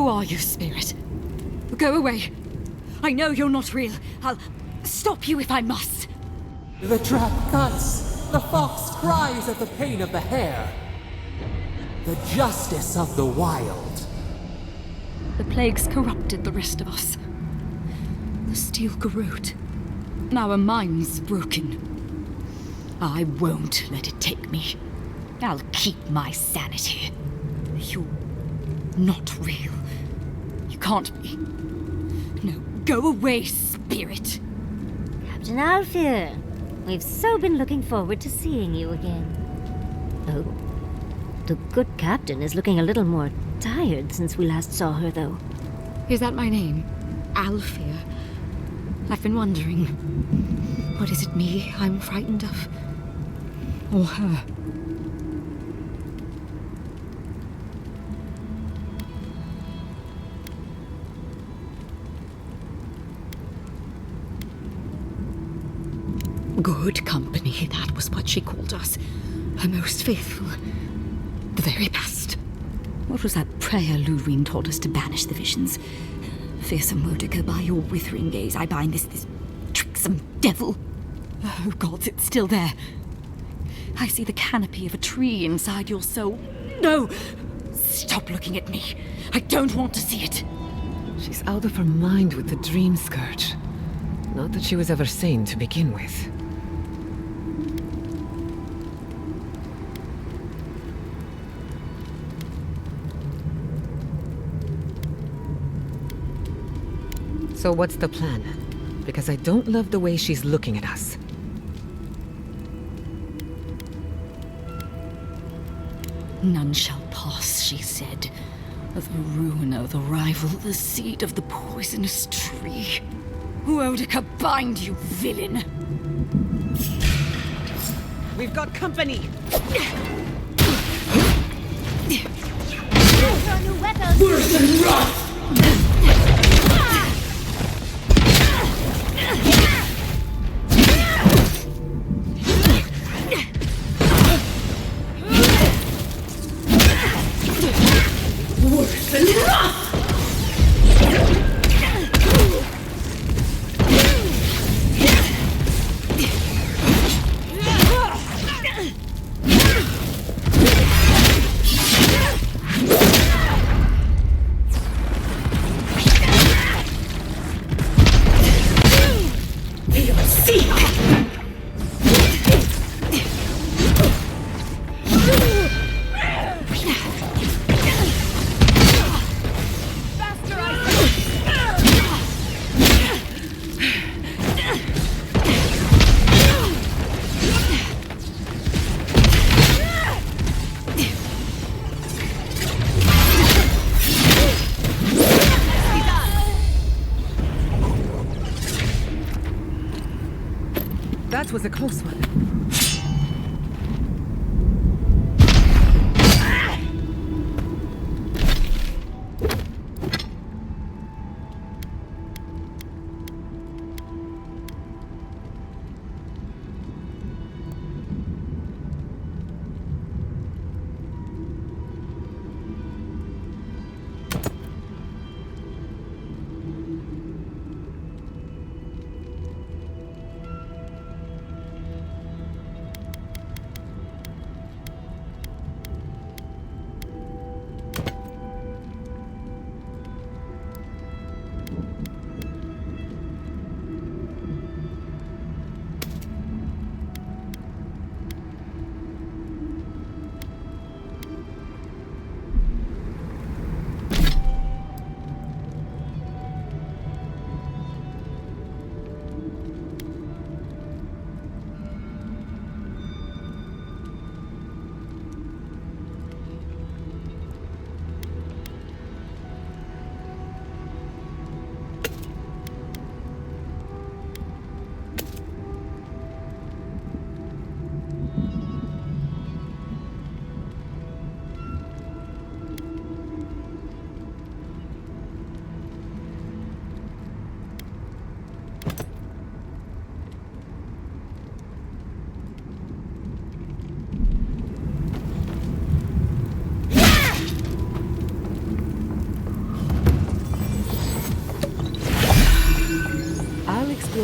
Who are you, spirit? Go away. I know you're not real. I'll stop you if I must. The trap cuts. The fox cries at the pain of the hare. The justice of the wild. The plagues corrupted the rest of us. The steel corrode. Our minds broken. I won't let it take me. I'll keep my sanity. You're not real. You can't be. No, go away, spirit. Captain Alfir, we've so been looking forward to seeing you again. Oh, the good captain is looking a little more tired since we last saw her, though. Is that my name? Alfir? I've been wondering. What is it, me I'm frightened of? Or her? Good company, that was what she called us. Her most faithful. The very best. What was that prayer Lureen taught us to banish the visions? Fearsome Mordecai, by your withering gaze, I bind this tricksome devil. Oh, gods, it's still there. I see the canopy of a tree inside your soul. No! Stop looking at me. I don't want to see it. She's out of her mind with the dream scourge. Not that she was ever sane to begin with. So what's the plan? Because I don't love the way she's looking at us. None shall pass, she said. The ruiner, the rival, the seed of the poisonous tree. Wodeka, bind, you villain! We've got company! Worse than rough! That was a close one.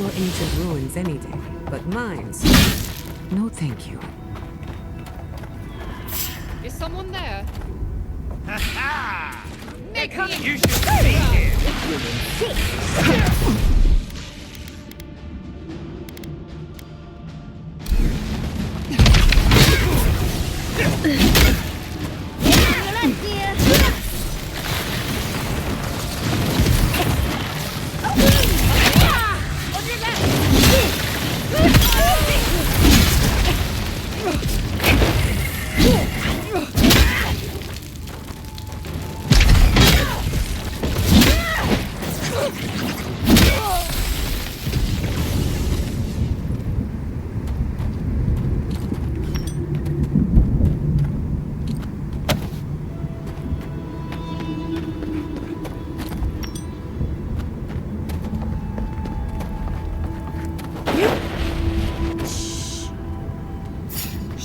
explore ancient ruins any day, but mines, no thank you. Is someone there? Ha-ha! Nick, You should be here!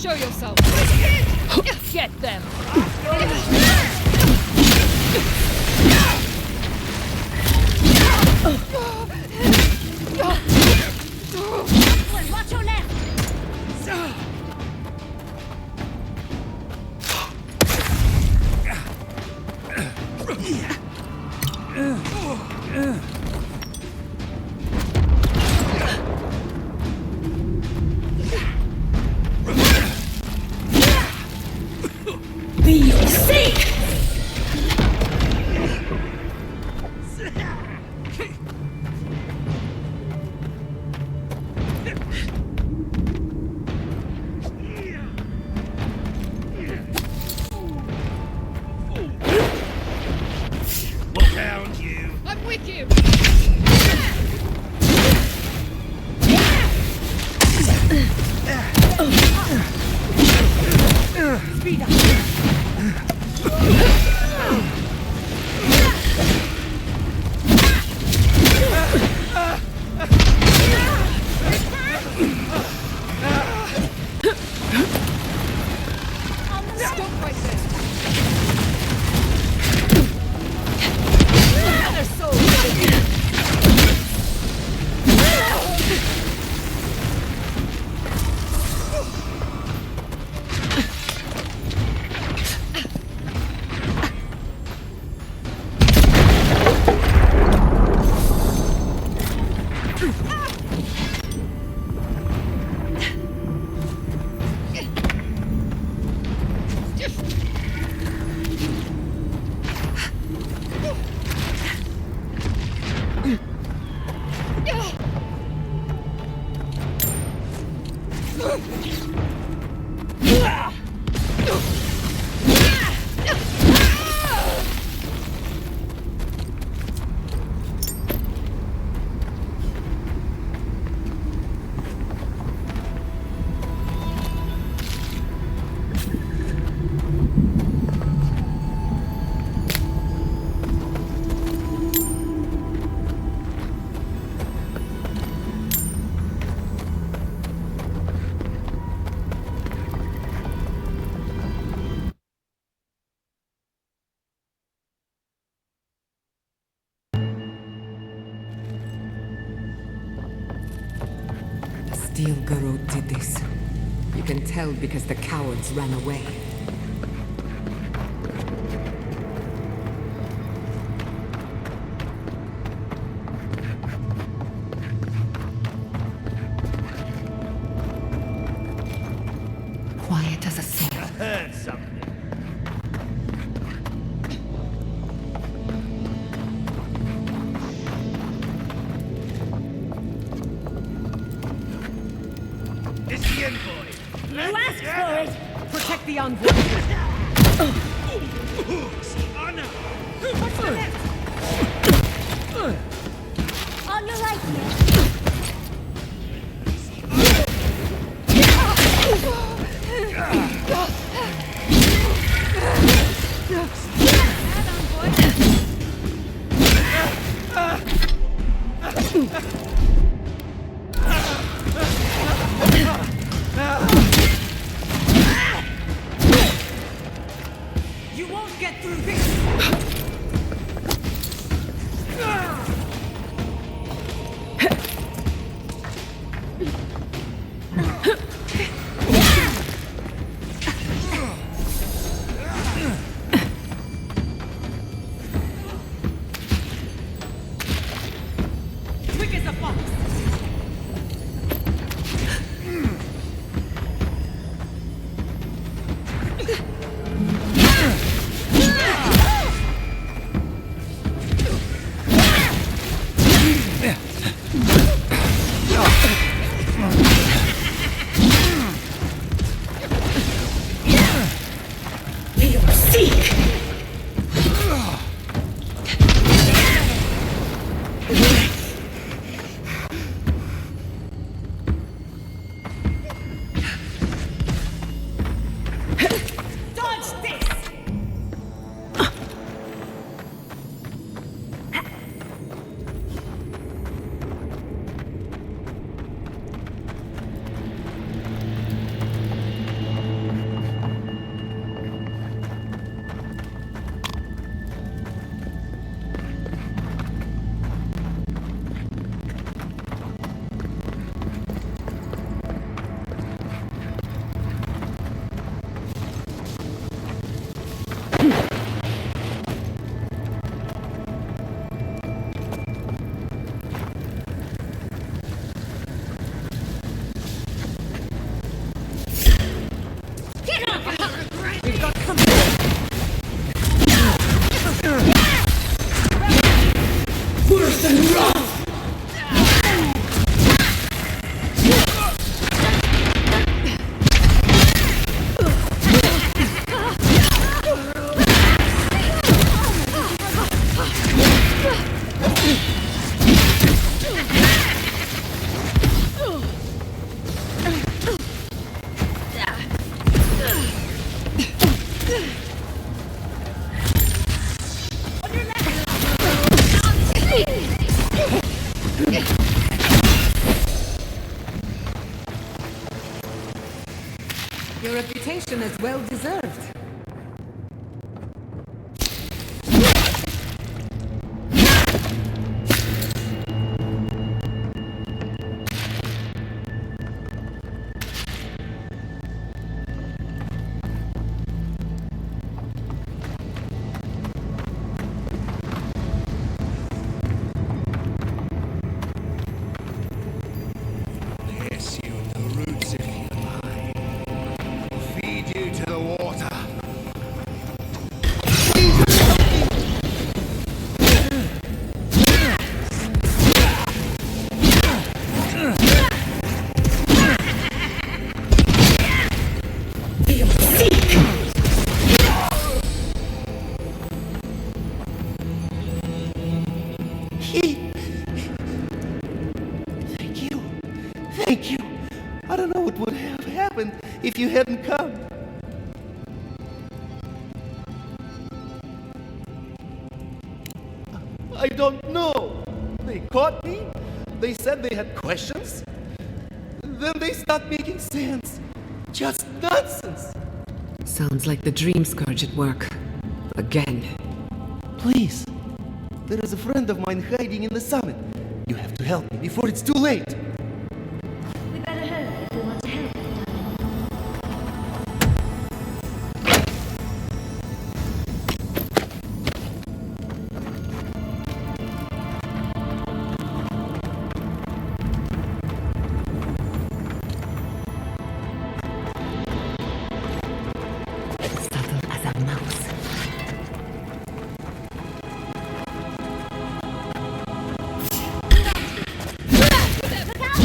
show yourself. Get them. Watch your left! Found you. I'm with you. Speed up! Stop right there. Steel Garrote did this. You can tell because the cowards ran away. Quiet as a sail. Heard something. It's the envoy. You asked for it! Protect the envoy! Honor. On your right here! You won't get through this! Seek! Your reputation is well deserved. Pierce you at the roots if you like. Feed you to the water. Thank you. Thank you. I don't know what would have happened if you hadn't come. I don't know. They caught me. They said they had questions. Then they stopped making sense. Just nonsense. Sounds like the dream scourge at work. Again. Please. There is a friend of mine hiding in the summit. You have to help me before it's too late. We better hurry if we want to help. Subtle as a mouse. Look out!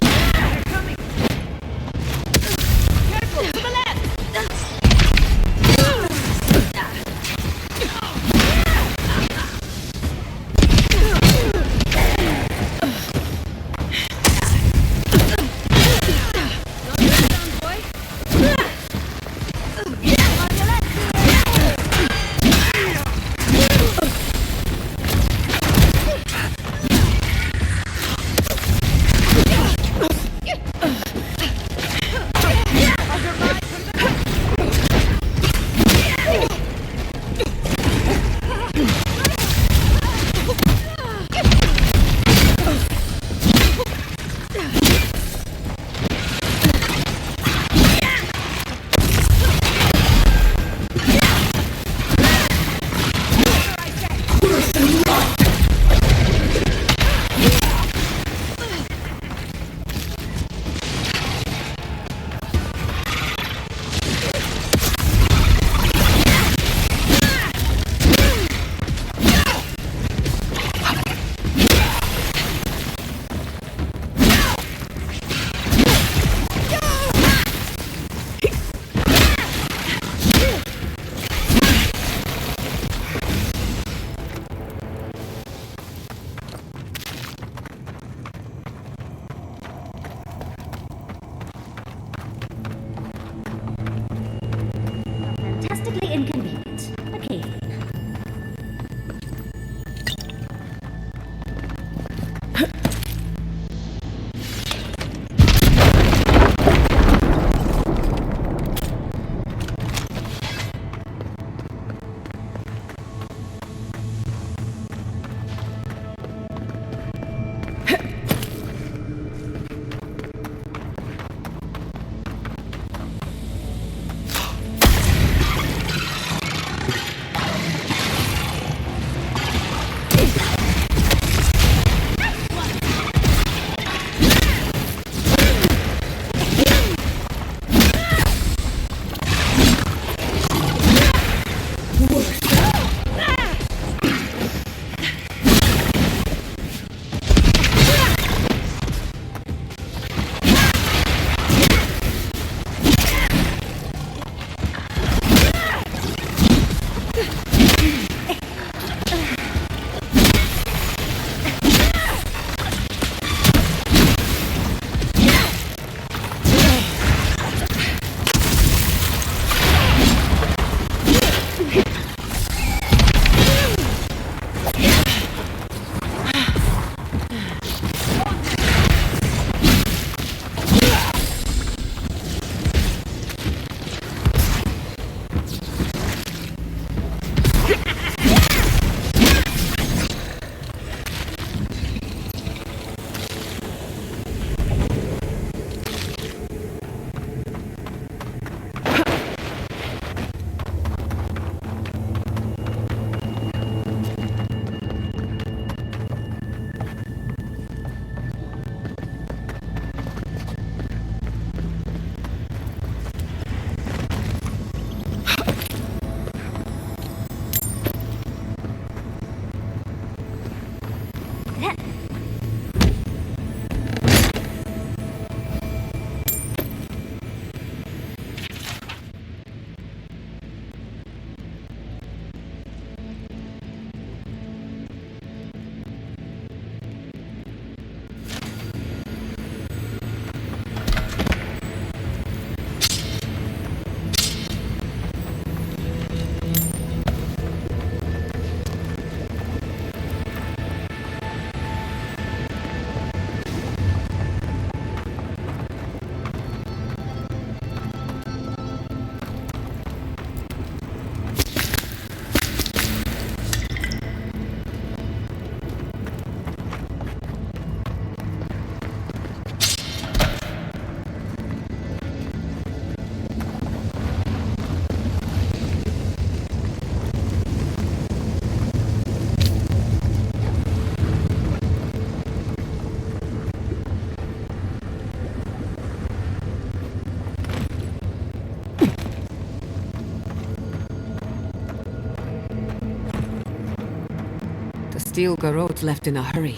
steel garrote left in a hurry.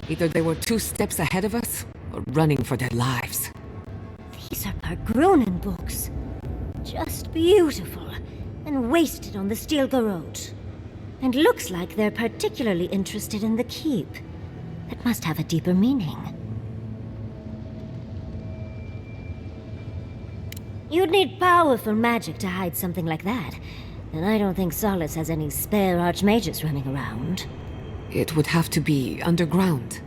Either they were 2 steps ahead of us, or running for their lives. These are Pargronen books. Just beautiful, and wasted on the steel garrote. And looks like they're particularly interested in the keep. That must have a deeper meaning. You'd need powerful magic to hide something like that. And I don't think Solace has any spare archmages running around. It would have to be underground.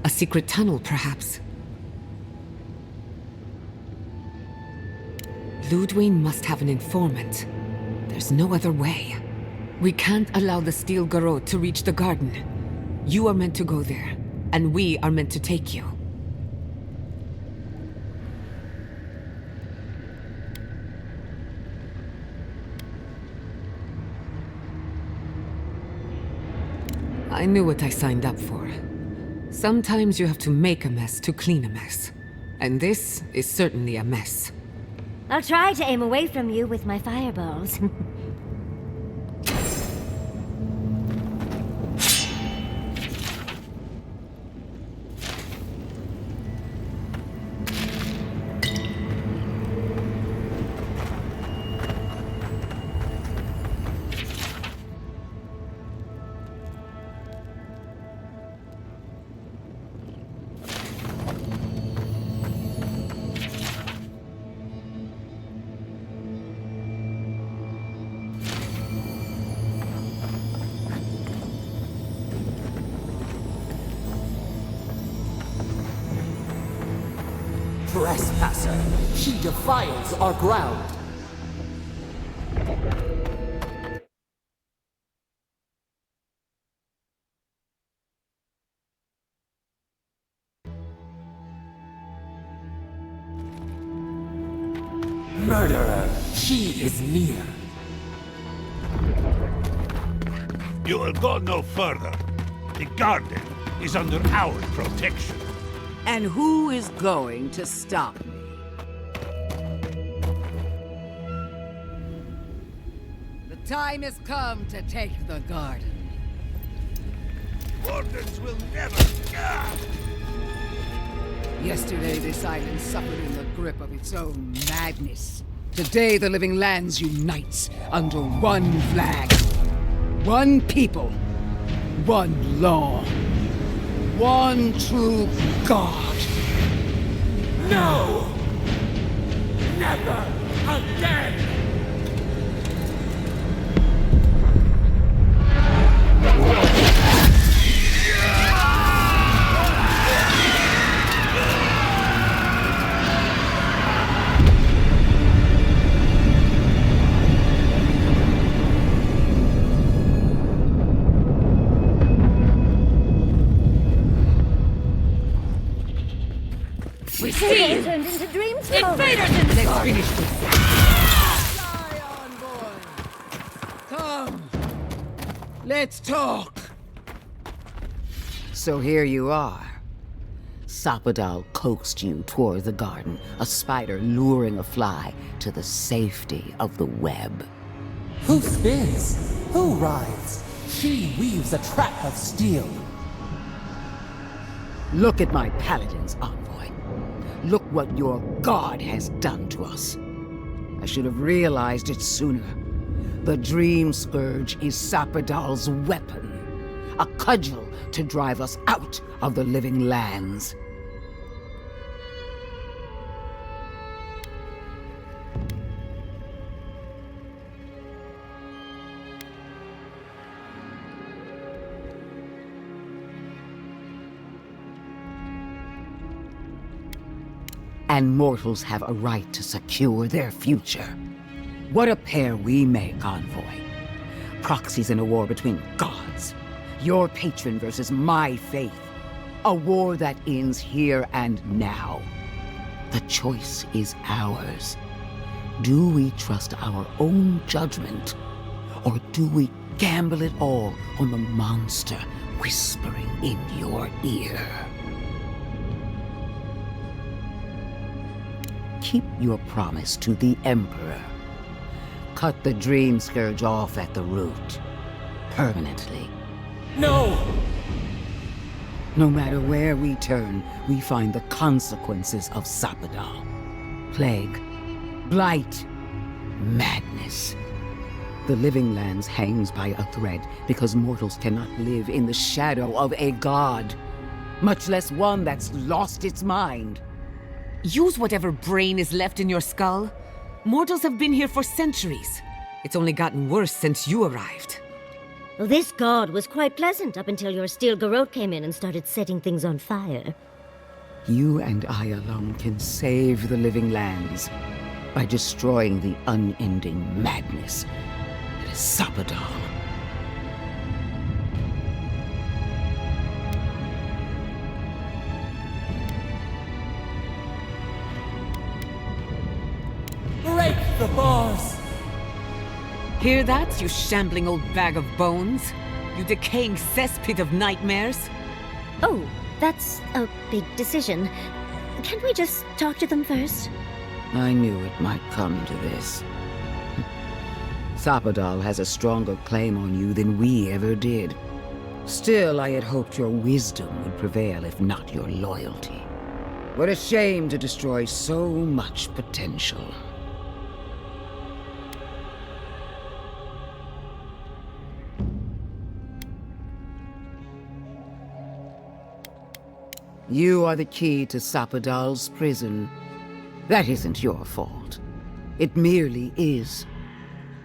A secret tunnel, perhaps. Ludwig must have an informant. There's no other way. We can't allow the steel garrote to reach the garden. You are meant to go there, and we are meant to take you. I knew what I signed up for. Sometimes you have to make a mess to clean a mess. And this is certainly a mess. I'll try to aim away from you with my fireballs. Trespasser! She defiles our ground! Murderer! She is near! You will go no further. The garden is under our protection. And who is going to stop me? The time has come to take the garden. Wardens will never... Yesterday, this island suffered in the grip of its own madness. Today, the living lands unites under one flag. One people. One law. One true God. No! Never again! It turned into dreams. Invaders in the Let's finish this. Die, envoy. Come. Let's talk. So here you are. Sapadal coaxed you toward the garden, a spider luring a fly to the safety of the web. Who spins? Who rides? She weaves a trap of steel. Look at my paladins, envoy. Look what your god has done to us. I should have realized it sooner. The Dream Scourge is Sapadal's weapon. A cudgel to drive us out of the living lands. And mortals have a right to secure their future. What a pair we make, envoy. Proxies in a war between gods. Your patron versus my faith. A war that ends here and now. The choice is ours. Do we trust our own judgment? Or do we gamble it all on the monster whispering in your ear? Keep your promise to the Emperor. Cut the Dream Scourge off at the root. Permanently. No! No matter where we turn, we find the consequences of Sapadal. Plague, blight, madness. The living lands hangs by a thread because mortals cannot live in the shadow of a god, much less one that's lost its mind. Use whatever brain is left in your skull. Mortals have been here for centuries. It's only gotten worse since you arrived. Well, this god was quite pleasant up until your steel garrote came in and started setting things on fire. You and I alone can save the living lands by destroying the unending madness that is Sapadal. Break the bars! Hear that, you shambling old bag of bones? You decaying cesspit of nightmares? Oh, that's a big decision. Can't we just talk to them first? I knew it might come to this. Sapadal has a stronger claim on you than we ever did. Still, I had hoped your wisdom would prevail, if not your loyalty. What a shame to destroy so much potential. You are the key to Sapadal's prison. That isn't your fault. It merely is.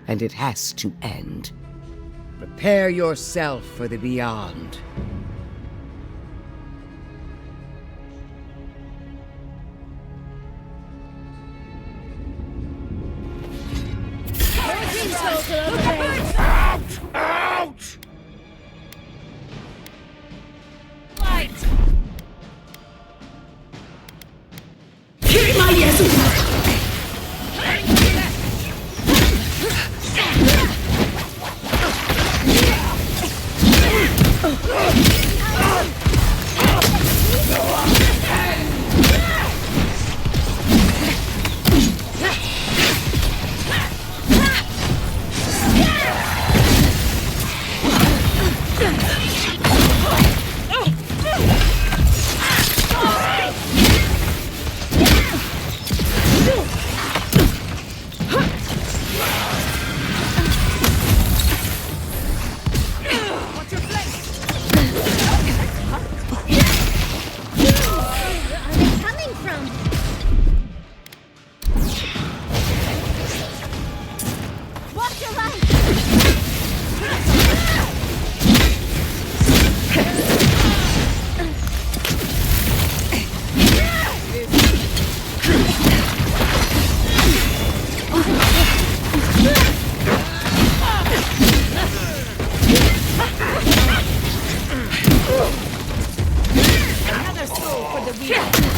And it has to end. Prepare yourself for the beyond. Out! Yeah!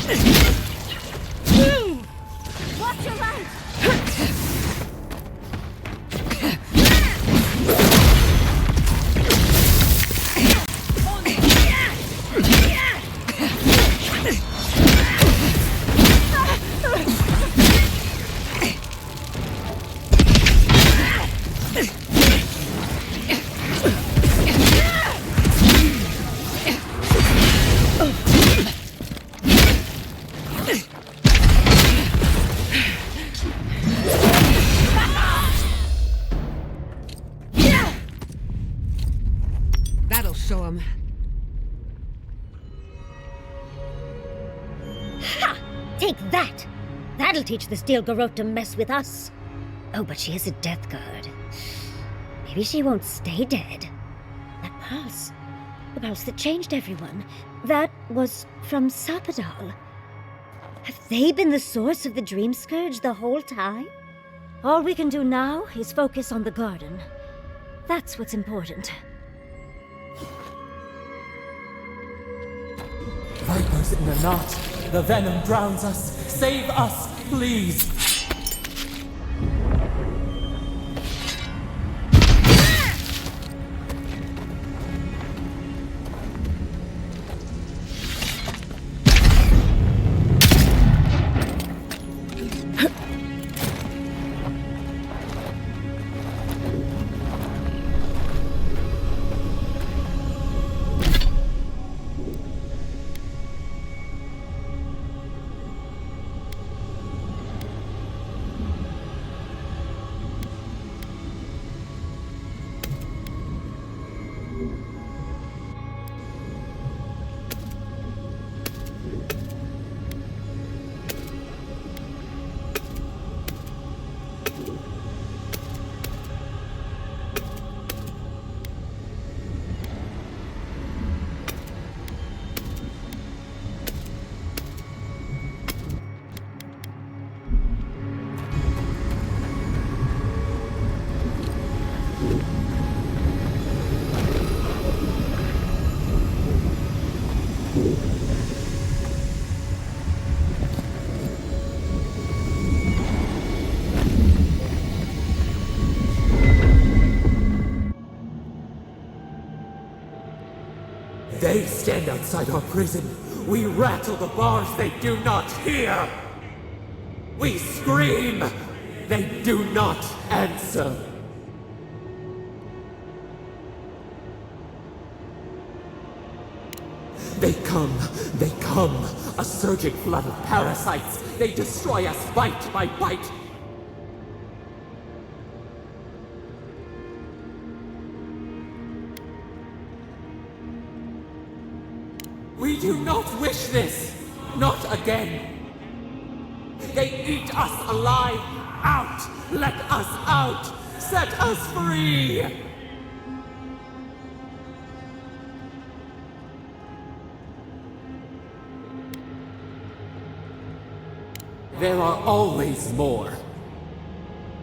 Watch your right! That'll show him. Take that! That'll teach the Steel Garrote to mess with us. Oh, but she is a death guard. Maybe she won't stay dead. That pulse. The pulse that changed everyone. That was from Sapadal. Have they been the source of the Dream Scourge the whole time? All we can do now is focus on the garden. That's what's important. Vipers in a knot. The venom drowns us. Save us, please. They stand outside our prison. We rattle the bars they do not hear. We scream. They do not answer. They come, a surging flood of parasites. They destroy us bite by bite. We do not wish this, not again. They eat us alive. Out! Let us out! Set us free! There are always more.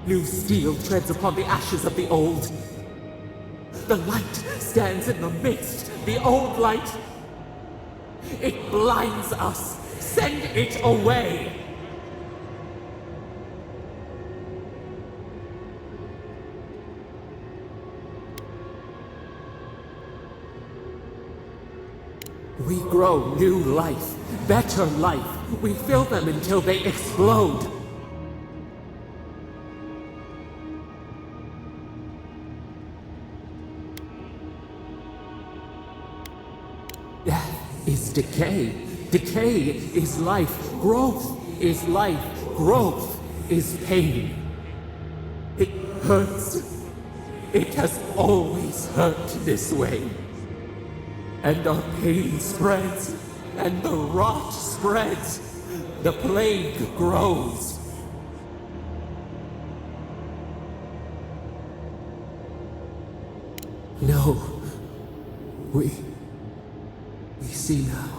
New steel treads upon the ashes of the old. The light stands in the midst, the old light. It blinds us. Send it away. We grow new life, better life. We fill them until they explode. Death is decay. Decay is life. Growth is life. Growth is pain. It hurts. It has always hurt this way. And our pain spreads, and the rot spreads. The plague grows. No. We see now.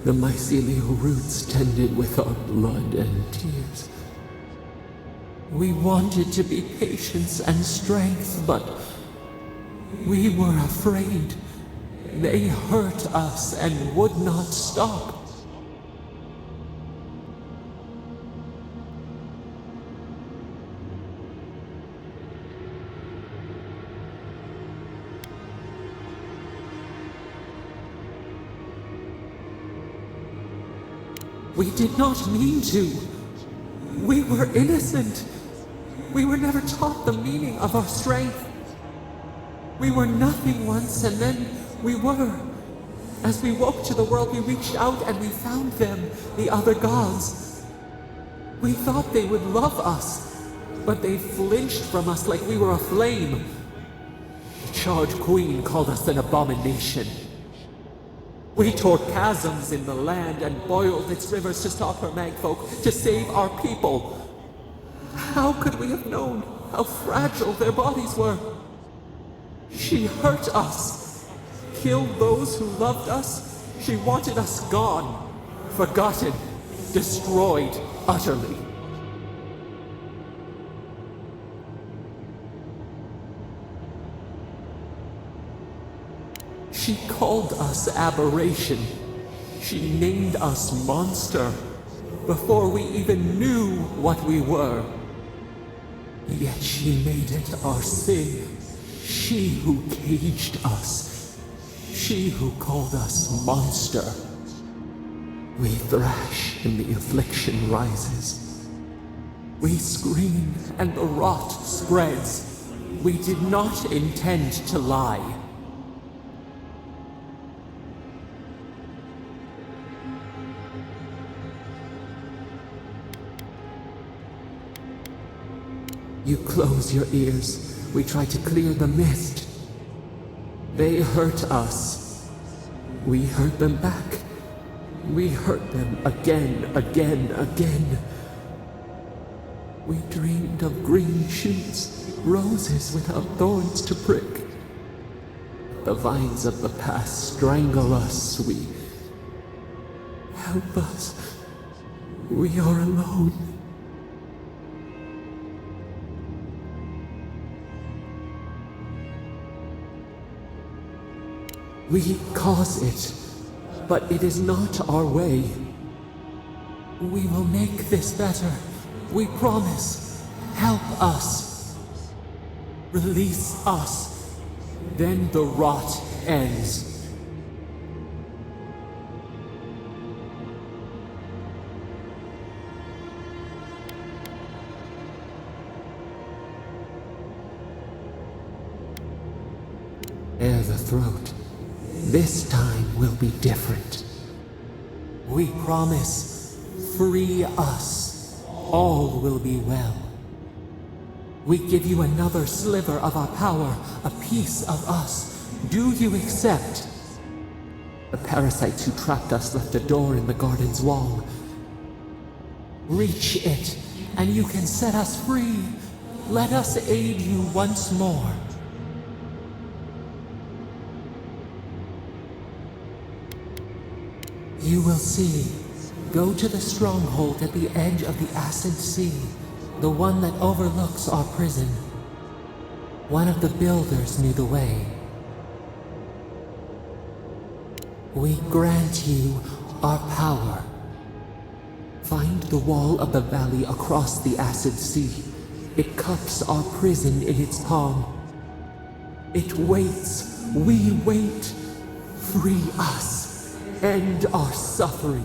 The mycelial roots tended with our blood and tears. We wanted to be patience and strength, but we were afraid. They hurt us and would not stop. We did not mean to. We were innocent. We were never taught the meaning of our strength. We were nothing once, and then we were. As we woke to the world, we reached out and we found them, the other gods. We thought they would love us, but they flinched from us like we were a flame. The charred queen called us an abomination. We tore chasms in the land and boiled its rivers to stop her magfolk, to save our people. How could we have known how fragile their bodies were? She hurt us, killed those who loved us. She wanted us gone, forgotten, destroyed utterly. She called us aberration. She named us monster before we even knew what we were. Yet she made it our sin. She who caged us. She who called us monster. We thrash and the affliction rises. We scream and the rot spreads. We did not intend to lie. You close your ears. We try to clear the mist. They hurt us. We hurt them back. We hurt them again, again, again. We dreamed of green shoots, roses without thorns to prick. The vines of the past strangle us. We help us. We are alone. We cause it, but it is not our way. We will make this better. We promise. Help us. Release us. Then the rot ends. Bare the throat. This time will be different. We promise, free us. All will be well. We give you another sliver of our power, a piece of us. Do you accept? The parasites who trapped us left a door in the garden's wall. Reach it, and you can set us free. Let us aid you once more. You will see. Go to the stronghold at the edge of the acid sea, the one that overlooks our prison. One of the builders knew the way. We grant you our power. Find the wall of the valley across the acid sea. It cups our prison in its palm. It waits. We wait. Free us. End our suffering.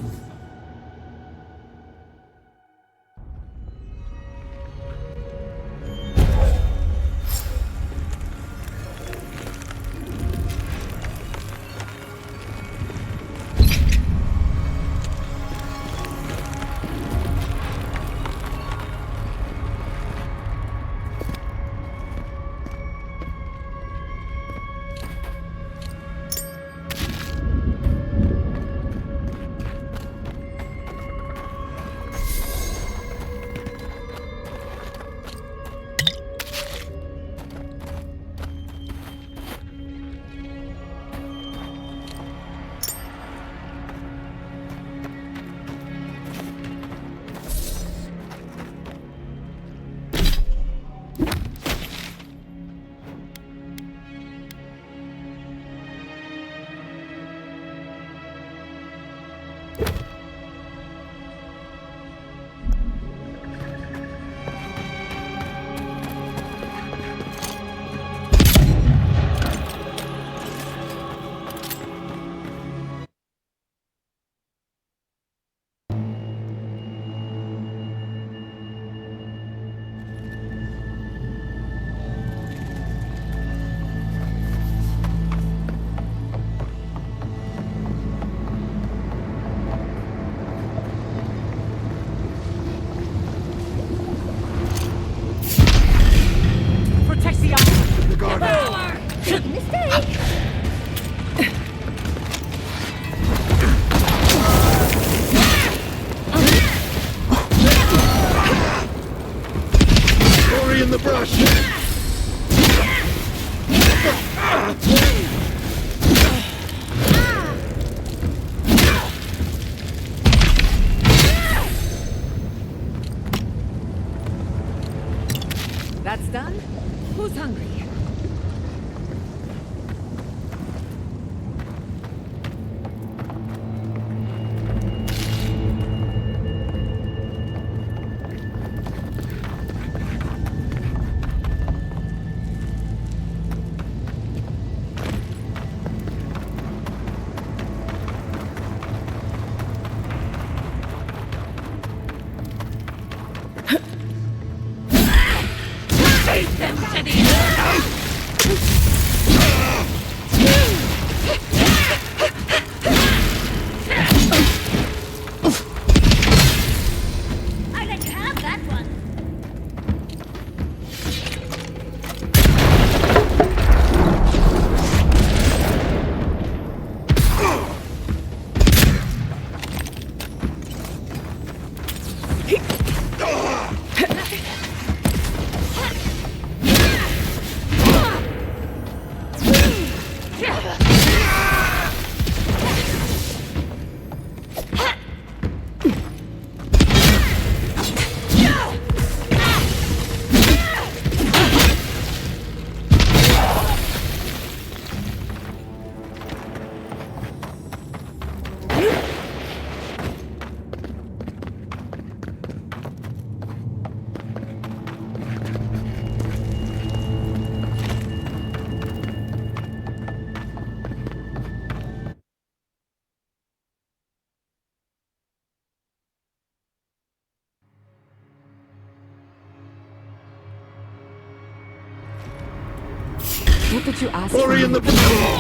What did you ask? Hurry in the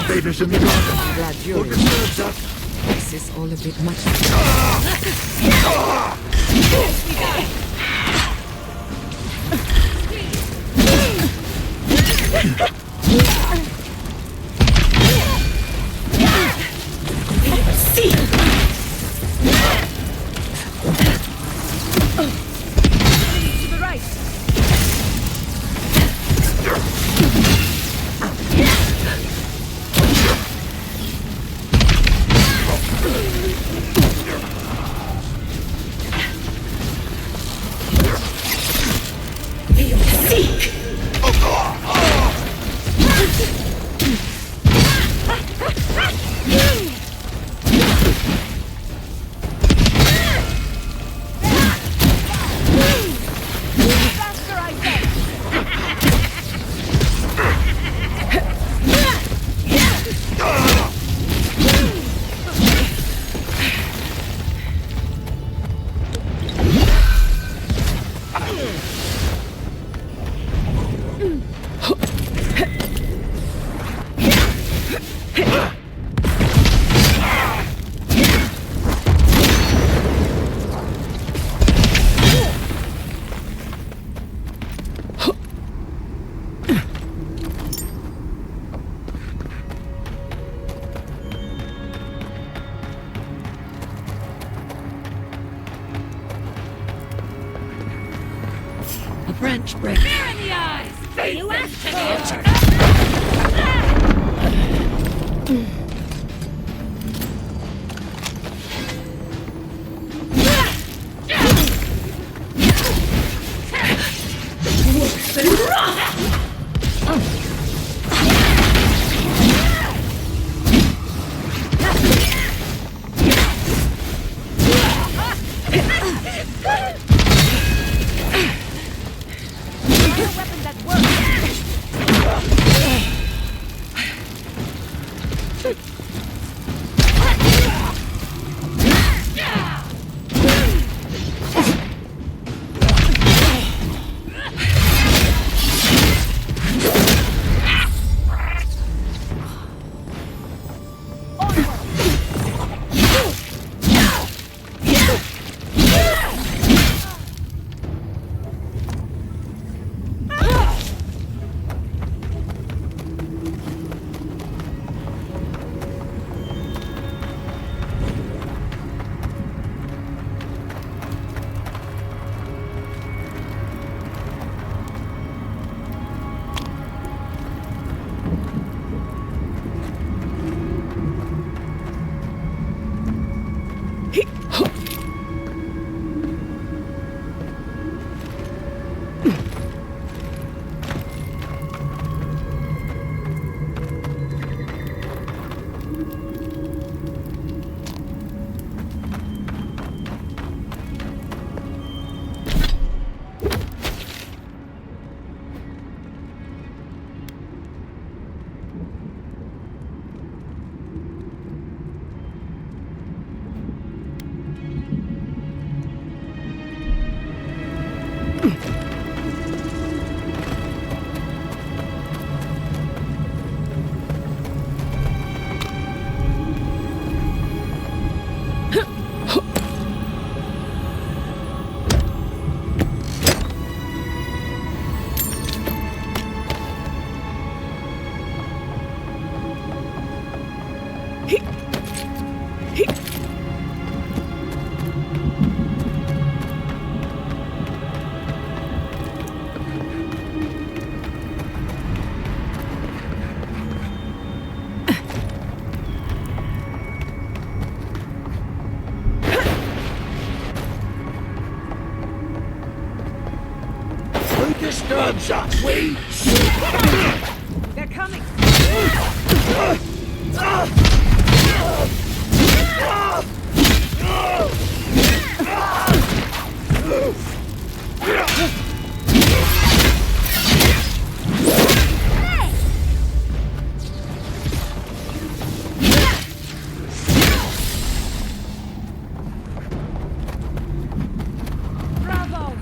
babies in the garden. Glad Put you're your nerves up. This is all a bit much. To the right. Faster, I said. A branch break. Fear in the eyes. You asked for it. Weapon that works. disturbs us. We... They're coming! Bravo!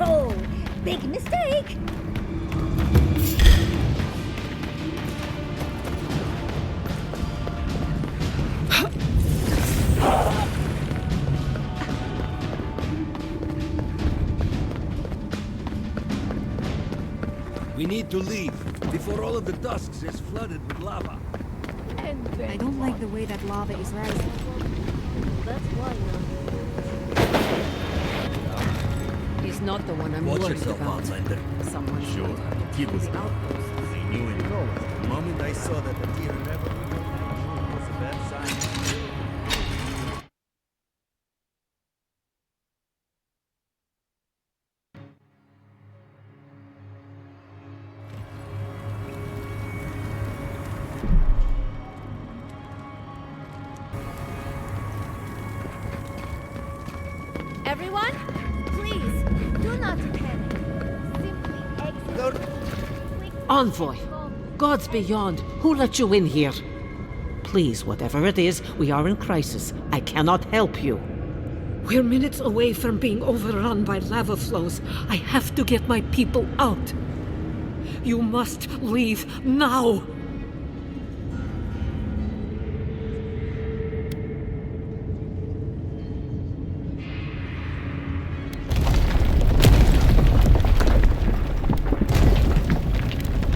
Oh, big mistake! We need to leave before all of the Dusks is flooded with lava. I don't like the way that lava is rising. That's why He's not the one I'm Watch worried yourself, about. Outlander. Someone Sure. Keep it. I knew it. The moment I saw that the deer never was a bad sign. Everyone, please, do not panic. Simply exit. Envoy! Gods beyond, who let you in here? Please, whatever it is, we are in crisis. I cannot help you. We're minutes away from being overrun by lava flows. I have to get my people out. You must leave now!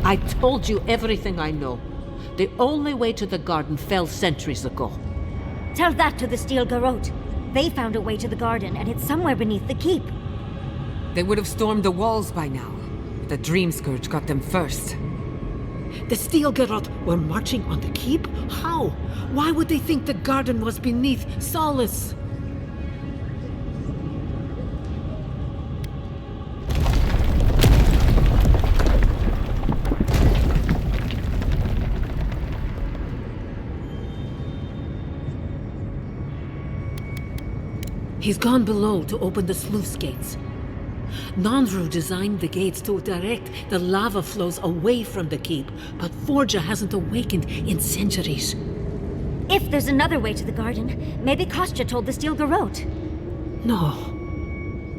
I told you everything I know. The only way to the garden fell centuries ago. Tell that to the Steel Garrote. They found a way to the garden, and it's somewhere beneath the keep. They would have stormed the walls by now. The Dream Scourge got them first. The Steel Garrote were marching on the keep? How? Why would they think the garden was beneath Solace? He's gone below to open the sluice gates. Nanru designed the gates to direct the lava flows away from the keep, but Forja hasn't awakened in centuries. If there's another way to the garden, maybe Kostya told the Steel Garrote. No.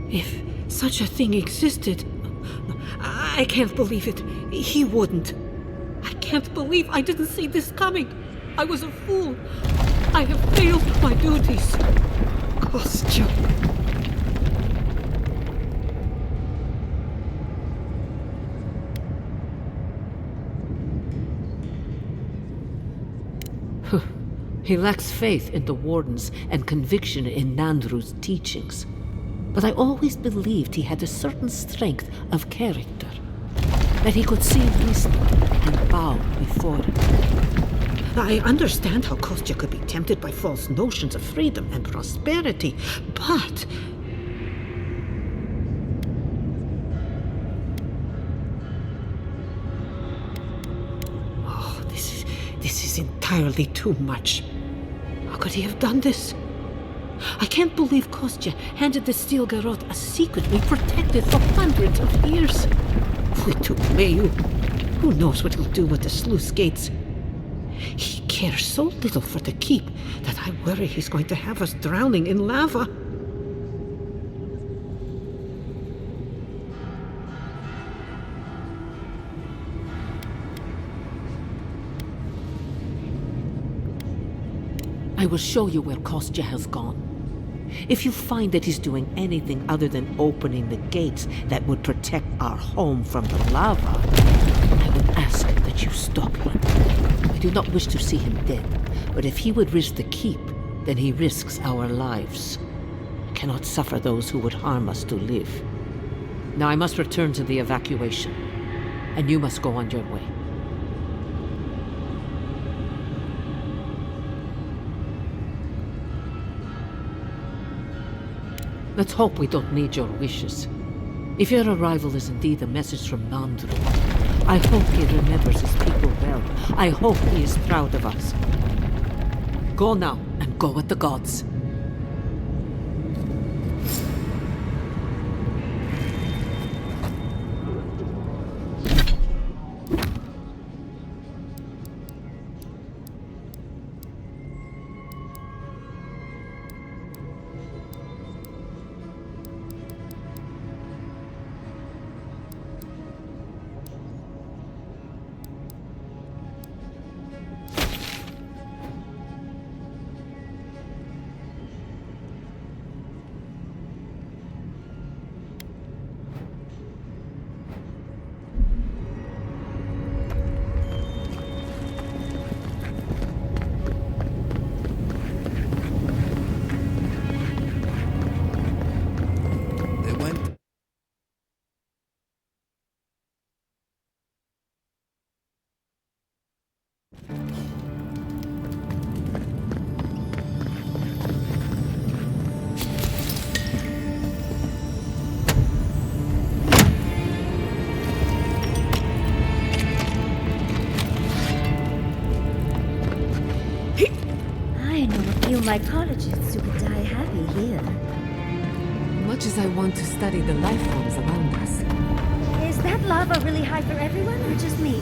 If such a thing existed, I can't believe it. He wouldn't. I can't believe I didn't see this coming. I was a fool. I have failed my duties. Kostya. He lacks faith in the Wardens and conviction in Nandru's teachings. But I always believed he had a certain strength of character. That he could see wisdom and bow before it. I understand how Kostya could be tempted by false notions of freedom and prosperity, but... Oh, this is entirely too much. How could he have done this? I can't believe Kostya handed the steel garrote a secret we protected for hundreds of years. We took Mayu. Who knows what he'll do with the sluice gates? He cares so little for the keep that I worry he's going to have us drowning in lava. I will show you where Kostya has gone. If you find that he's doing anything other than opening the gates that would protect our home from the lava, I would ask that you stop him. I do not wish to see him dead, but if he would risk the keep, then he risks our lives. I cannot suffer those who would harm us to live. Now I must return to the evacuation, and you must go on your way. Let's hope we don't need your wishes. If your arrival is indeed a message from Nandru, I hope he remembers his people well. I hope he is proud of us. Go now, and go with the gods. Mycologists who could die happy here. Much as I want to study the life forms around us. Is that lava really high for everyone or just me?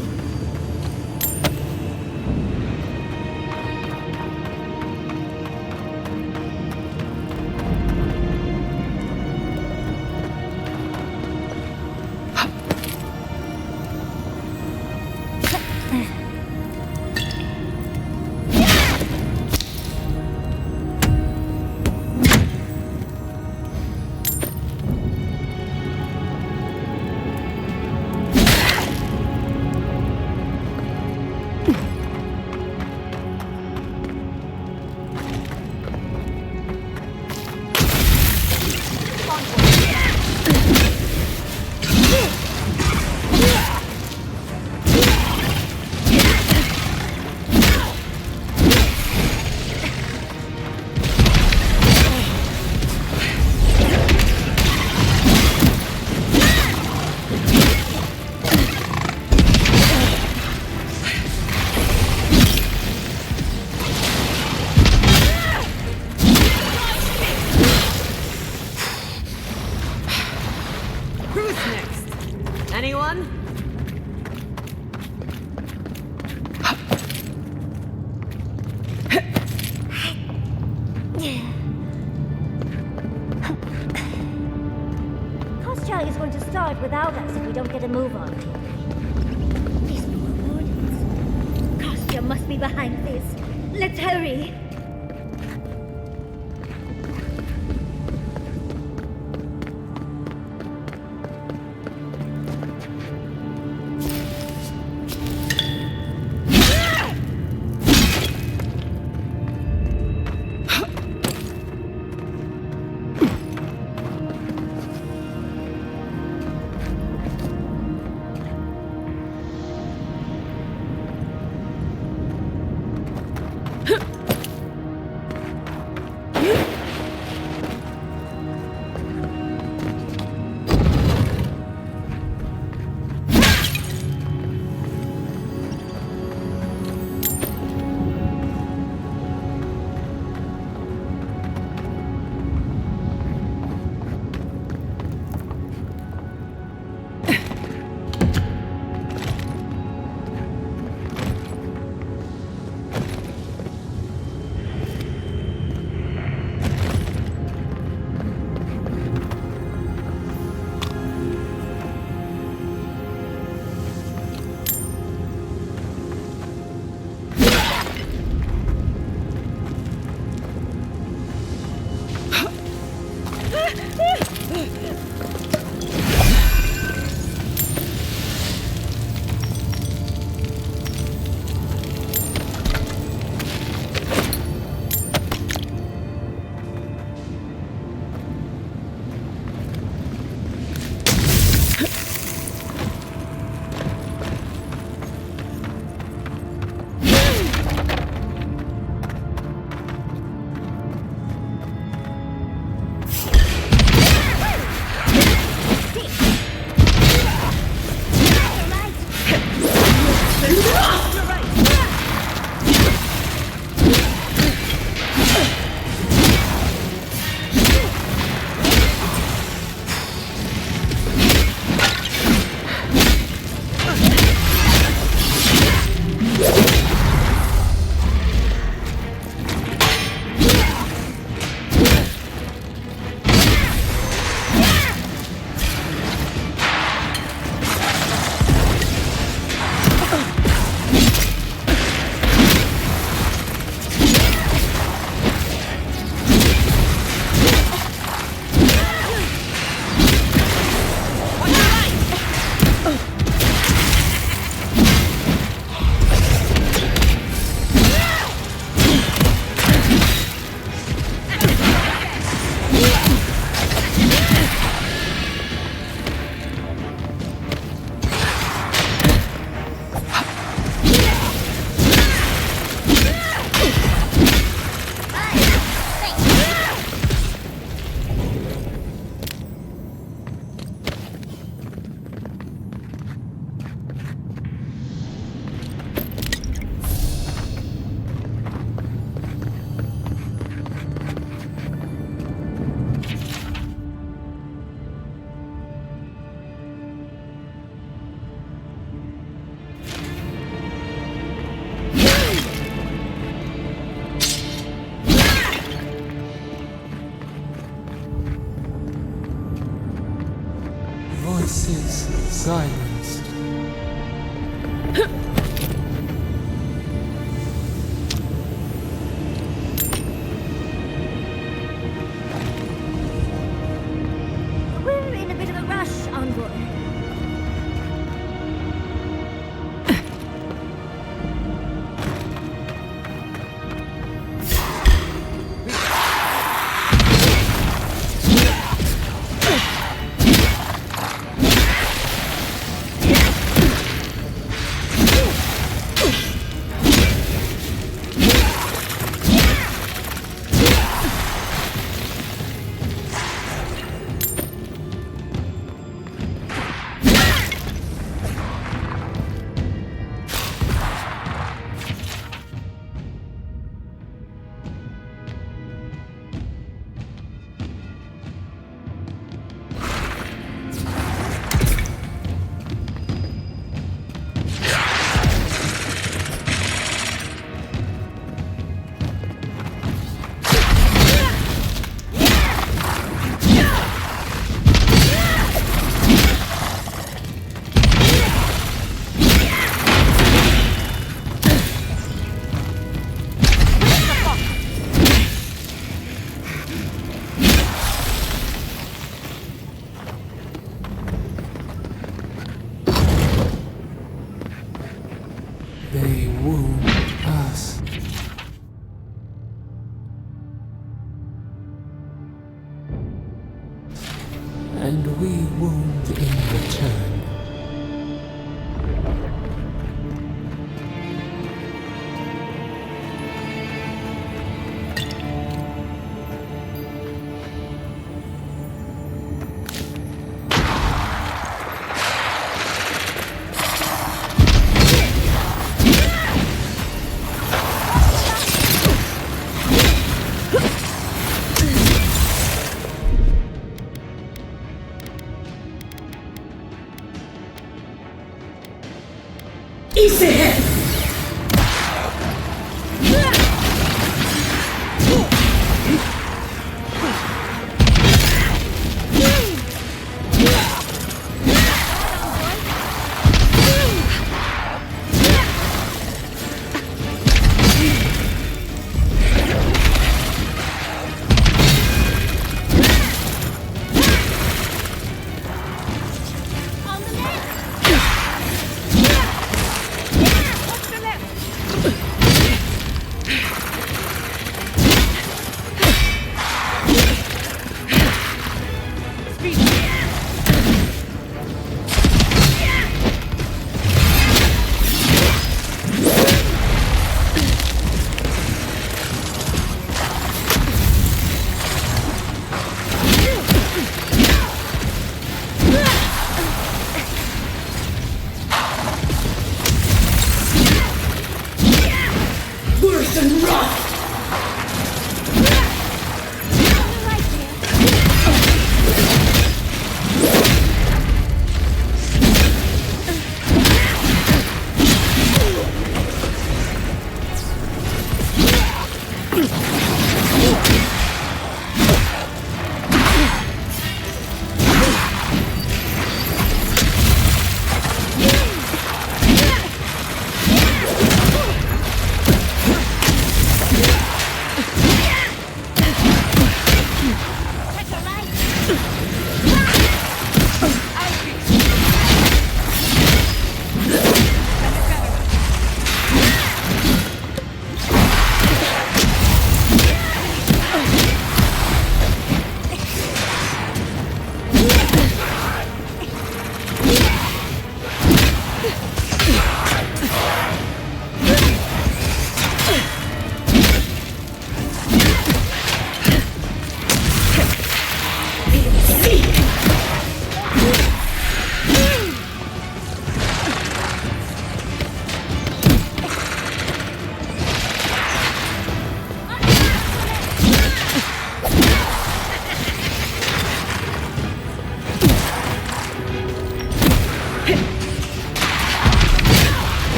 Is going to start without us if we don't get a move on. These poor wardens. Kostya must be behind this. Let's hurry. We're in a bit of a rush, Envoy. They wound us. And we wound in return.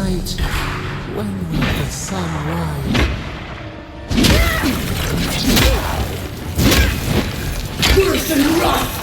night, when will the sun rise? Worse than rot!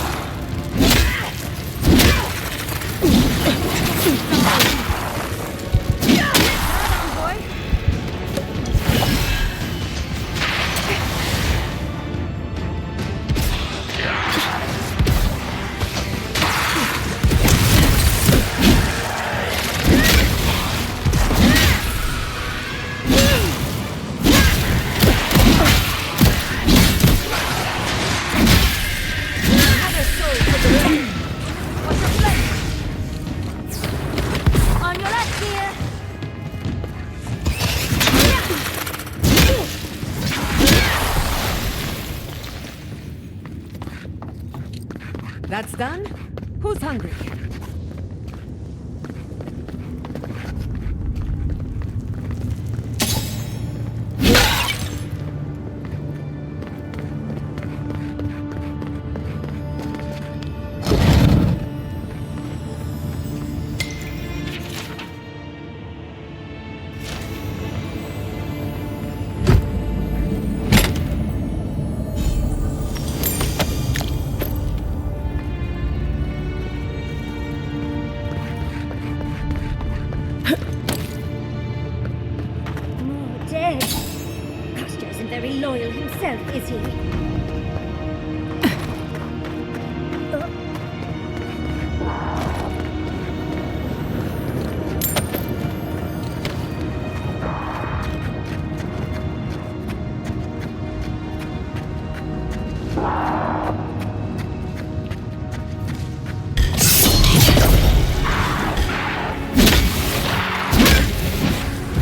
That's done? Who's hungry? Is he?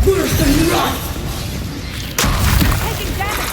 Worse than rot! Taking damage!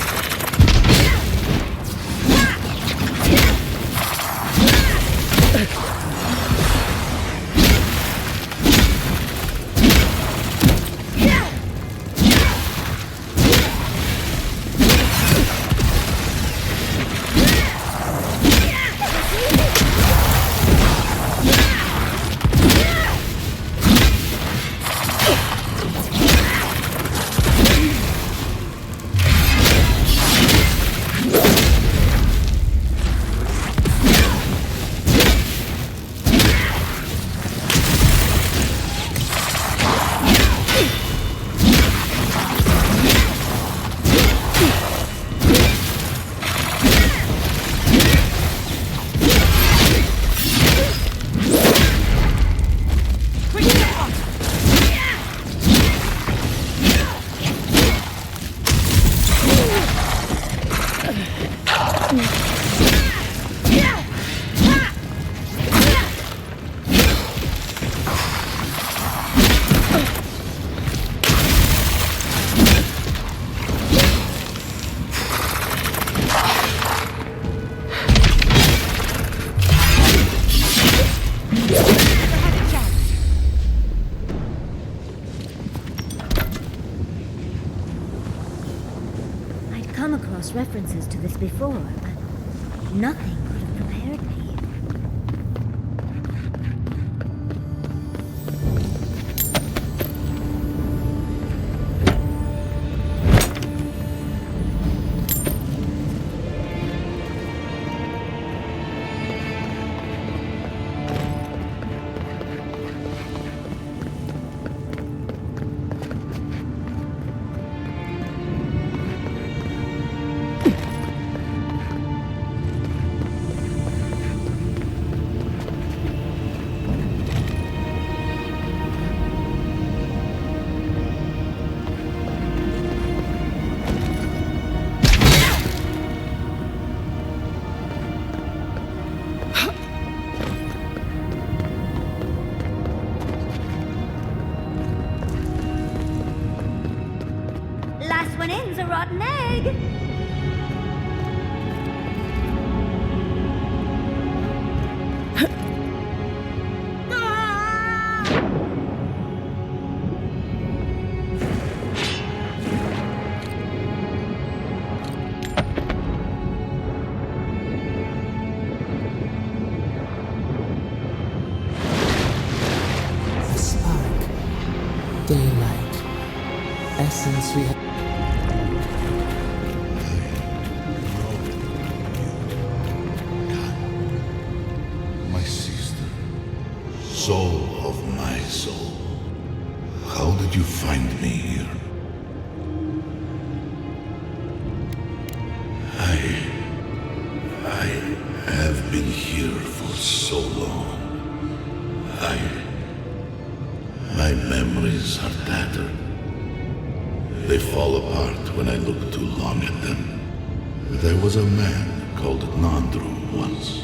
References to this before, but nothing could have prepared me. One in's a rotten egg. They since we have... My sister, soul of my soul, how did you find me here? I have been here for so long. My memories are tattered. They fall apart when I look too long at them. There was a man called Nandru once,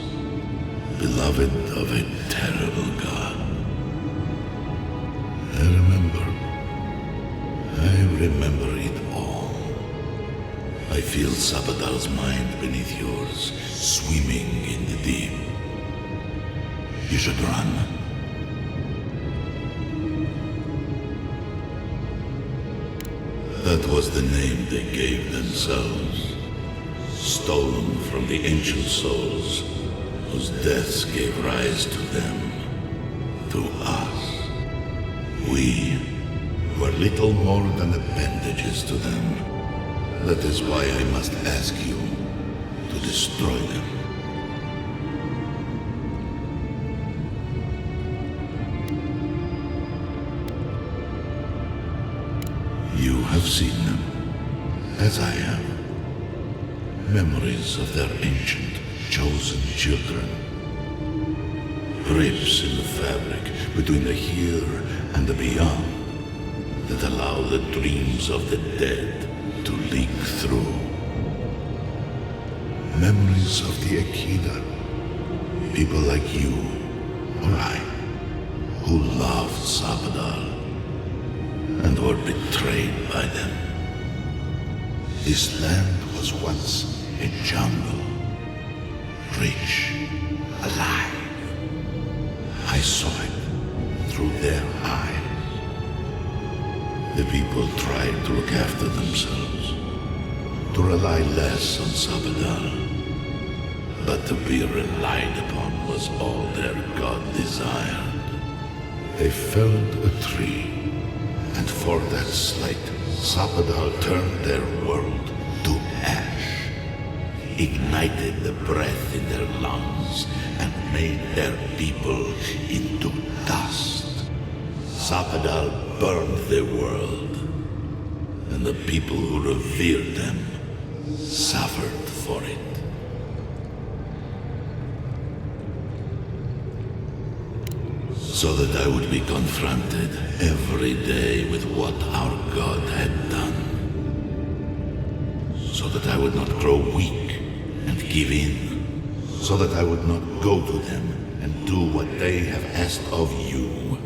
beloved of a terrible god. I remember it all. I feel Sabadal's mind beneath yours, swimming in the deep. You should run. That was the name they gave themselves, stolen from the ancient souls whose deaths gave rise to them, to us. We were little more than appendages to them. That is why I must ask you to destroy them. You have seen them, as I have. Memories of their ancient, chosen children. Rips in the fabric between the here and the beyond that allow the dreams of the dead to leak through. Memories of the Akida. People like you or I, who loved Sabadal and were betrayed by them. This land was once a jungle, rich, alive. I saw it through their eyes. The people tried to look after themselves, to rely less on Sabadal. But to be relied upon was all their god desired. They felled a tree, and for that slight, Sabadal turned their world to ash, ignited the breath in their lungs, and made their people into dust. Sabadal burned their world, and the people who revered them suffered for it. So that I would be confronted every day with what our God had done. So that I would not grow weak and give in. So that I would not go to them and do what they have asked of you.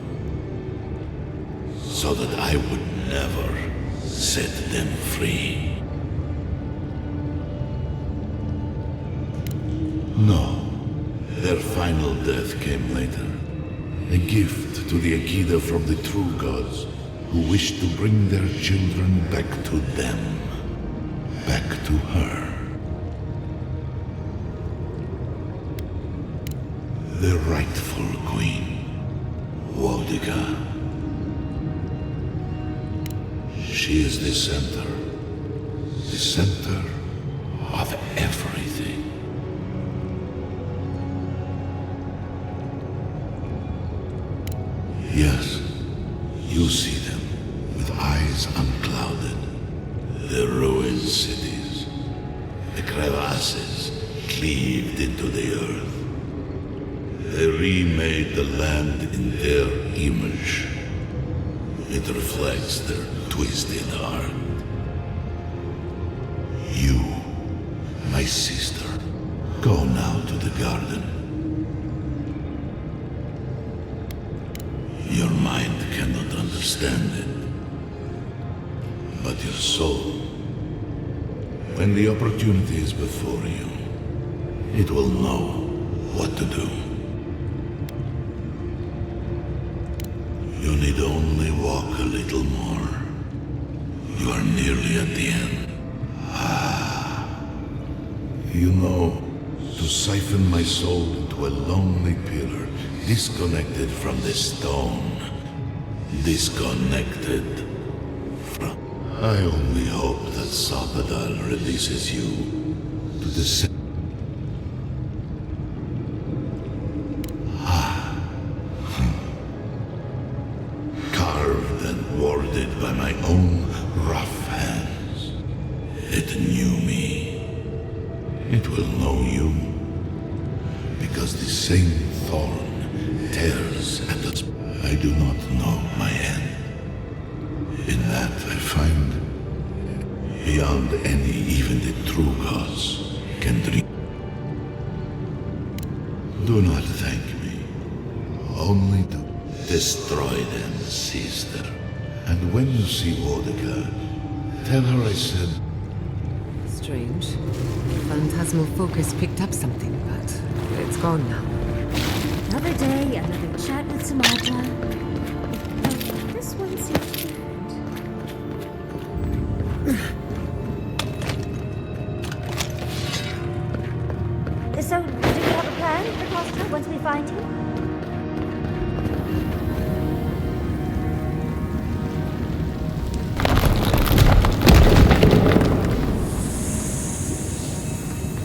So that I would never set them free. No, their final death came later. A gift to the Akida from the true gods, who wished to bring their children back to them, back to her. The rightful queen, Wodiga. She is the center of everything. Yes, you see them with eyes unclouded. The ruined cities, the crevasses cleaved into the earth. They remade the land in their image. It reflects their twisted heart. You, my sister, go now to the garden. Your mind cannot understand it, but your soul, when the opportunity is before you, it will know what to do. You need only walk a little more. You are nearly at the end. You know, to siphon my soul into a lonely pillar, disconnected from the stone, disconnected from... I only hope that Sabadal releases you to the carved and warded by my own rough hands. It knew me. It will know you. Because the same thorn tears at us. I do not know my end. In that I find, beyond any even the true gods can dream. Do not thank me, only to destroy them, sister. And when you see Mordecai, tell her I said... Strange. Phantasmal focus picked up something, but it's gone now. Another day, another chat with Sumatra. This one seems different. So, do you have a plan for Costa once we find you?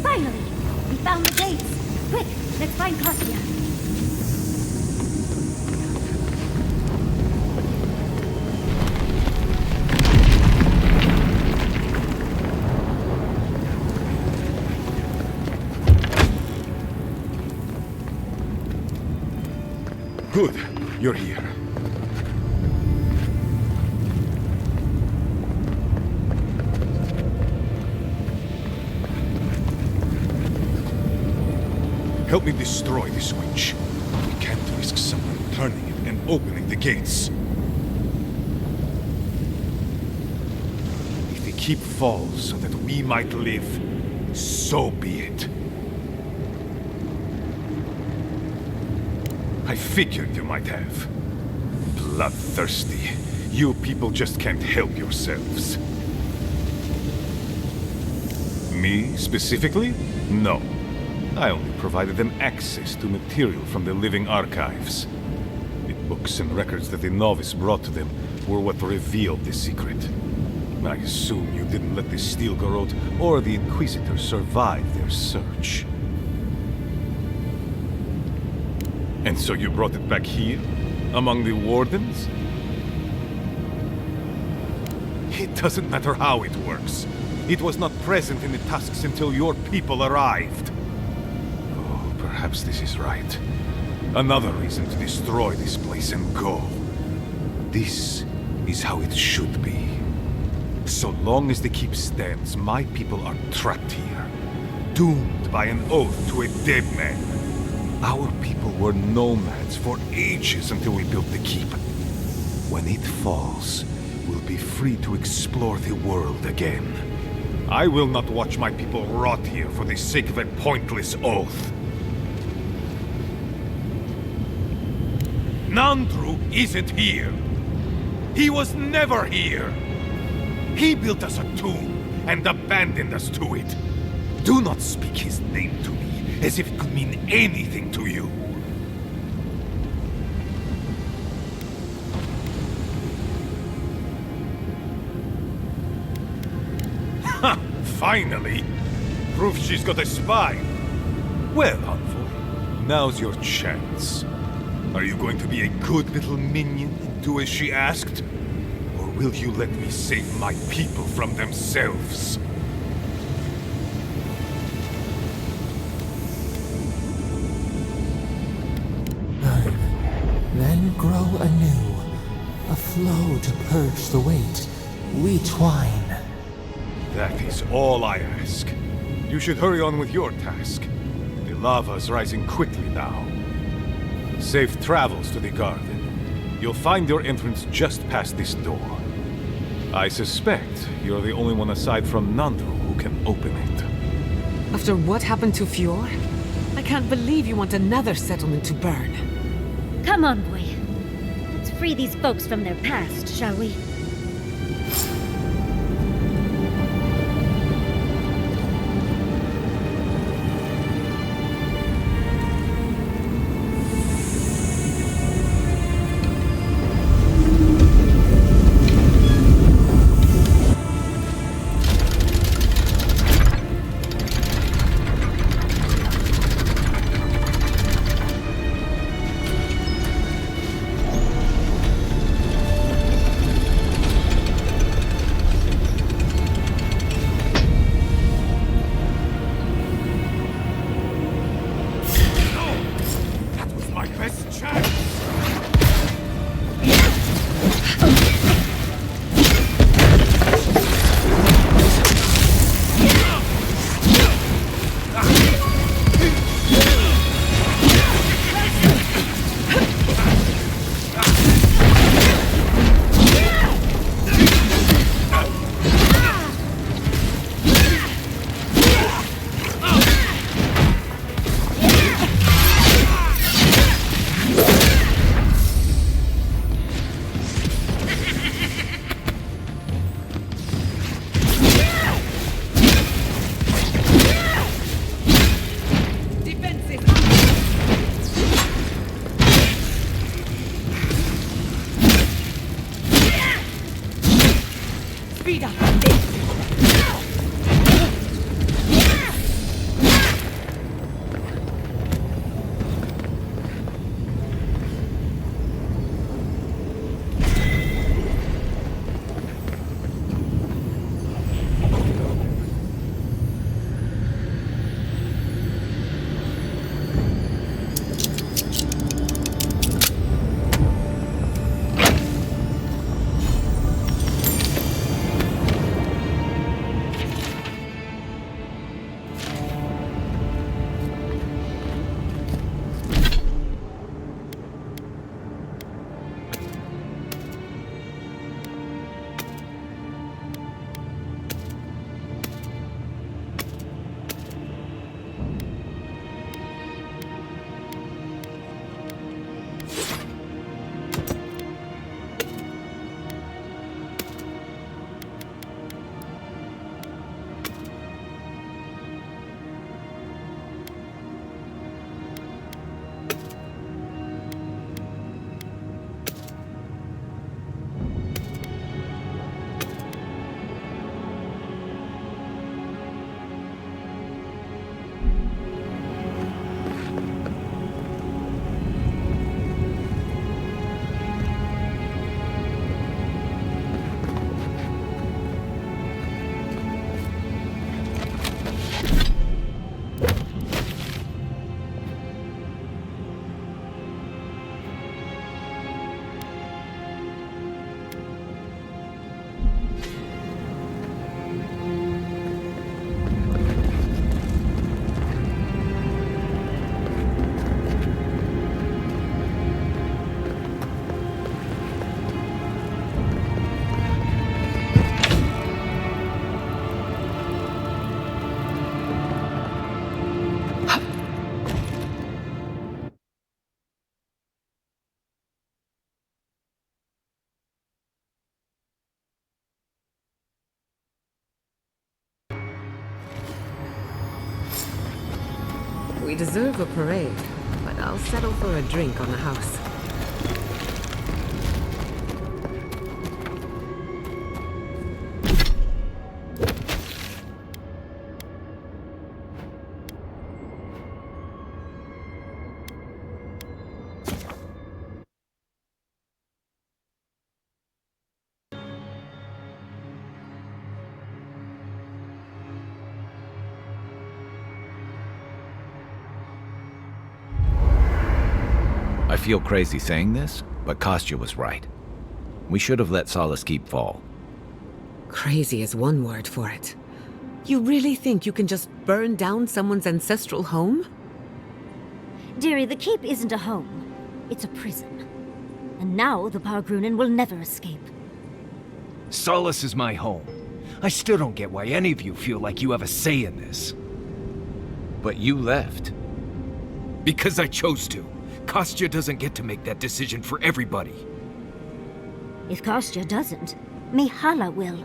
Finally! We found the gates! Quick, let's find Kostya. Good, you're here. Help me destroy this switch. We can't risk someone turning it and opening the gates. If the keep falls so that we might live, so be it. I figured you might have. Bloodthirsty. You people just can't help yourselves. Me, specifically? No. I only provided them access to material from the living archives. The books and records that the novice brought to them were what revealed the secret. I assume you didn't let the Steel Garrote or the Inquisitor survive their search. And so you brought it back here? Among the Wardens? It doesn't matter how it works. It was not present in the tusks until your people arrived. Oh, perhaps this is right. Another reason to destroy this place and go. This is how it should be. So long as the keep stands, my people are trapped here. Doomed by an oath to a dead man. Our people were nomads for ages until we built the keep. When it falls, we'll be free to explore the world again. I will not watch my people rot here for the sake of a pointless oath. Nandru isn't here. He was never here. He built us a tomb and abandoned us to it. Do not speak his name to me as if it could mean anything to you. Ha! Finally! Proof she's got a spine. Well, Envoy, now's your chance. Are you going to be a good little minion and do as she asked? Or will you let me save my people from themselves? Then grow anew, a flow to purge the weight. We twine. That is all I ask. You should hurry on with your task. The lava's rising quickly now. Safe travels to the garden. You'll find your entrance just past this door. I suspect you're the only one aside from Nandru who can open it. After what happened to Fjord? I can't believe you want another settlement to burn. Come on, boy. Let's free these folks from their past, shall we? We deserve a parade, but I'll settle for a drink on the house. I feel crazy saying this, but Kostya was right. We should have let Solace Keep fall. Crazy is one word for it. You really think you can just burn down someone's ancestral home? Dearie, the keep isn't a home. It's a prison. And now the Pargrunen will never escape. Solace is my home. I still don't get why any of you feel like you have a say in this. But you left. Because I chose to. Kostya doesn't get to make that decision for everybody. If Kostya doesn't, Mihala will.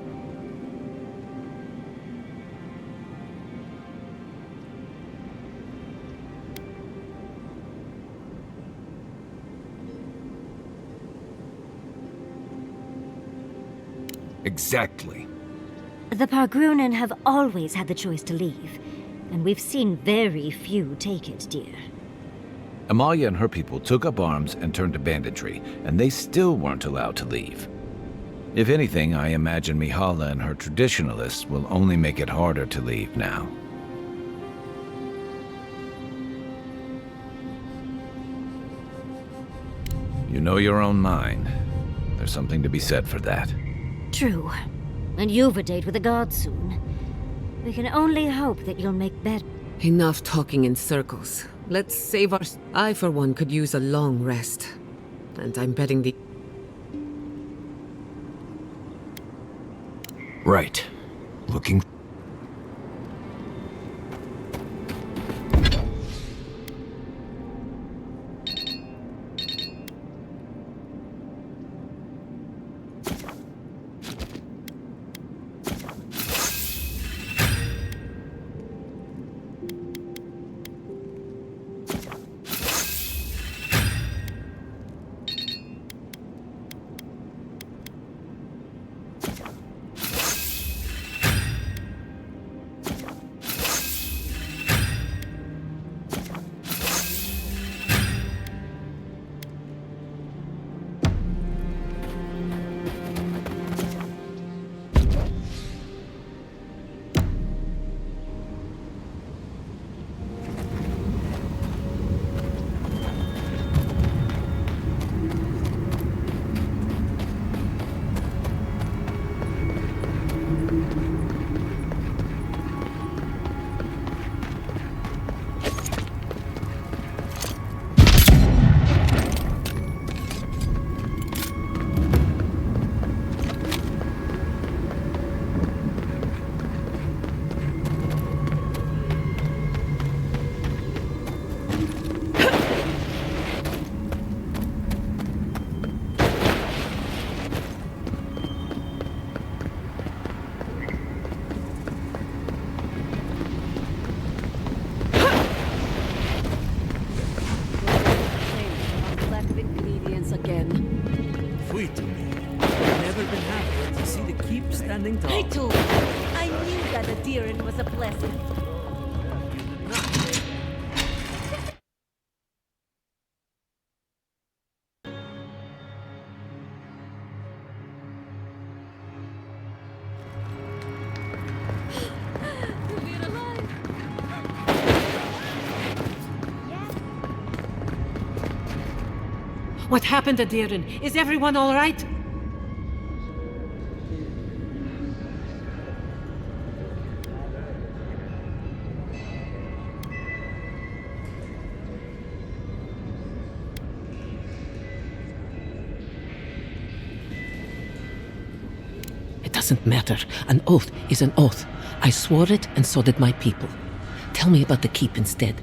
Exactly. The Pargrunen have always had the choice to leave, and we've seen very few take it, dear. Amalia and her people took up arms and turned to banditry, and they still weren't allowed to leave. If anything, I imagine Mihala and her traditionalists will only make it harder to leave now. You know your own mind. There's something to be said for that. True. And you've a date with the gods soon. We can only hope that you'll make better. Enough talking in circles. Let's save our... I, for one, could use a long rest. And I'm betting the... Right. Looking... Sweet to me. I've never been happier to see the keep standing tall. Me too. I knew that the Deeren was a blessing. What happened to Deeren? Is everyone all right? It doesn't matter. An oath is an oath. I swore it, and so did my people. Tell me about the keep instead.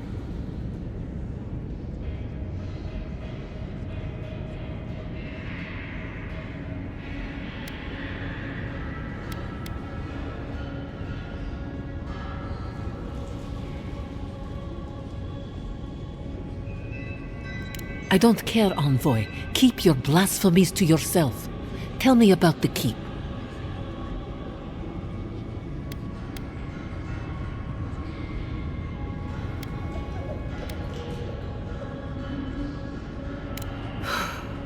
I don't care, Envoy. Keep your blasphemies to yourself. Tell me about the keep.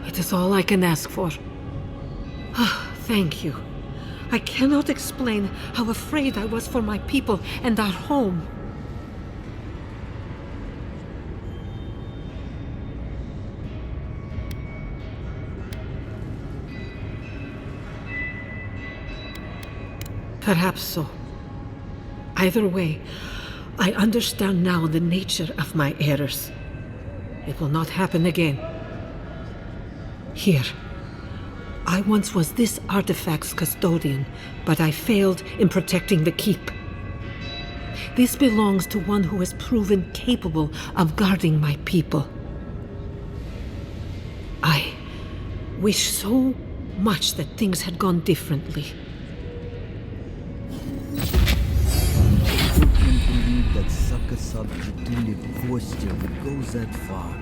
It is all I can ask for. Thank you. I cannot explain how afraid I was for my people and our home. Perhaps so. Either way, I understand now the nature of my errors. It will not happen again. Here. I once was this artifact's custodian, but I failed in protecting the keep. This belongs to one who has proven capable of guarding my people. I wish so much that things had gone differently. Who can believe that sucker-sub posture would go that far?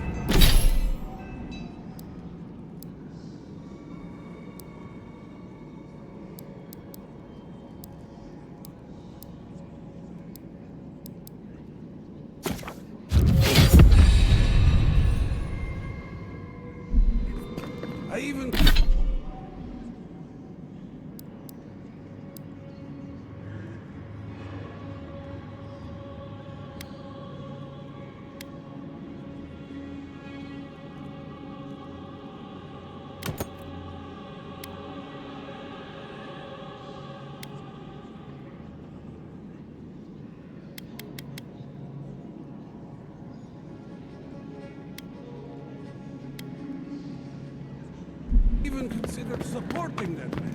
Even considered supporting that man.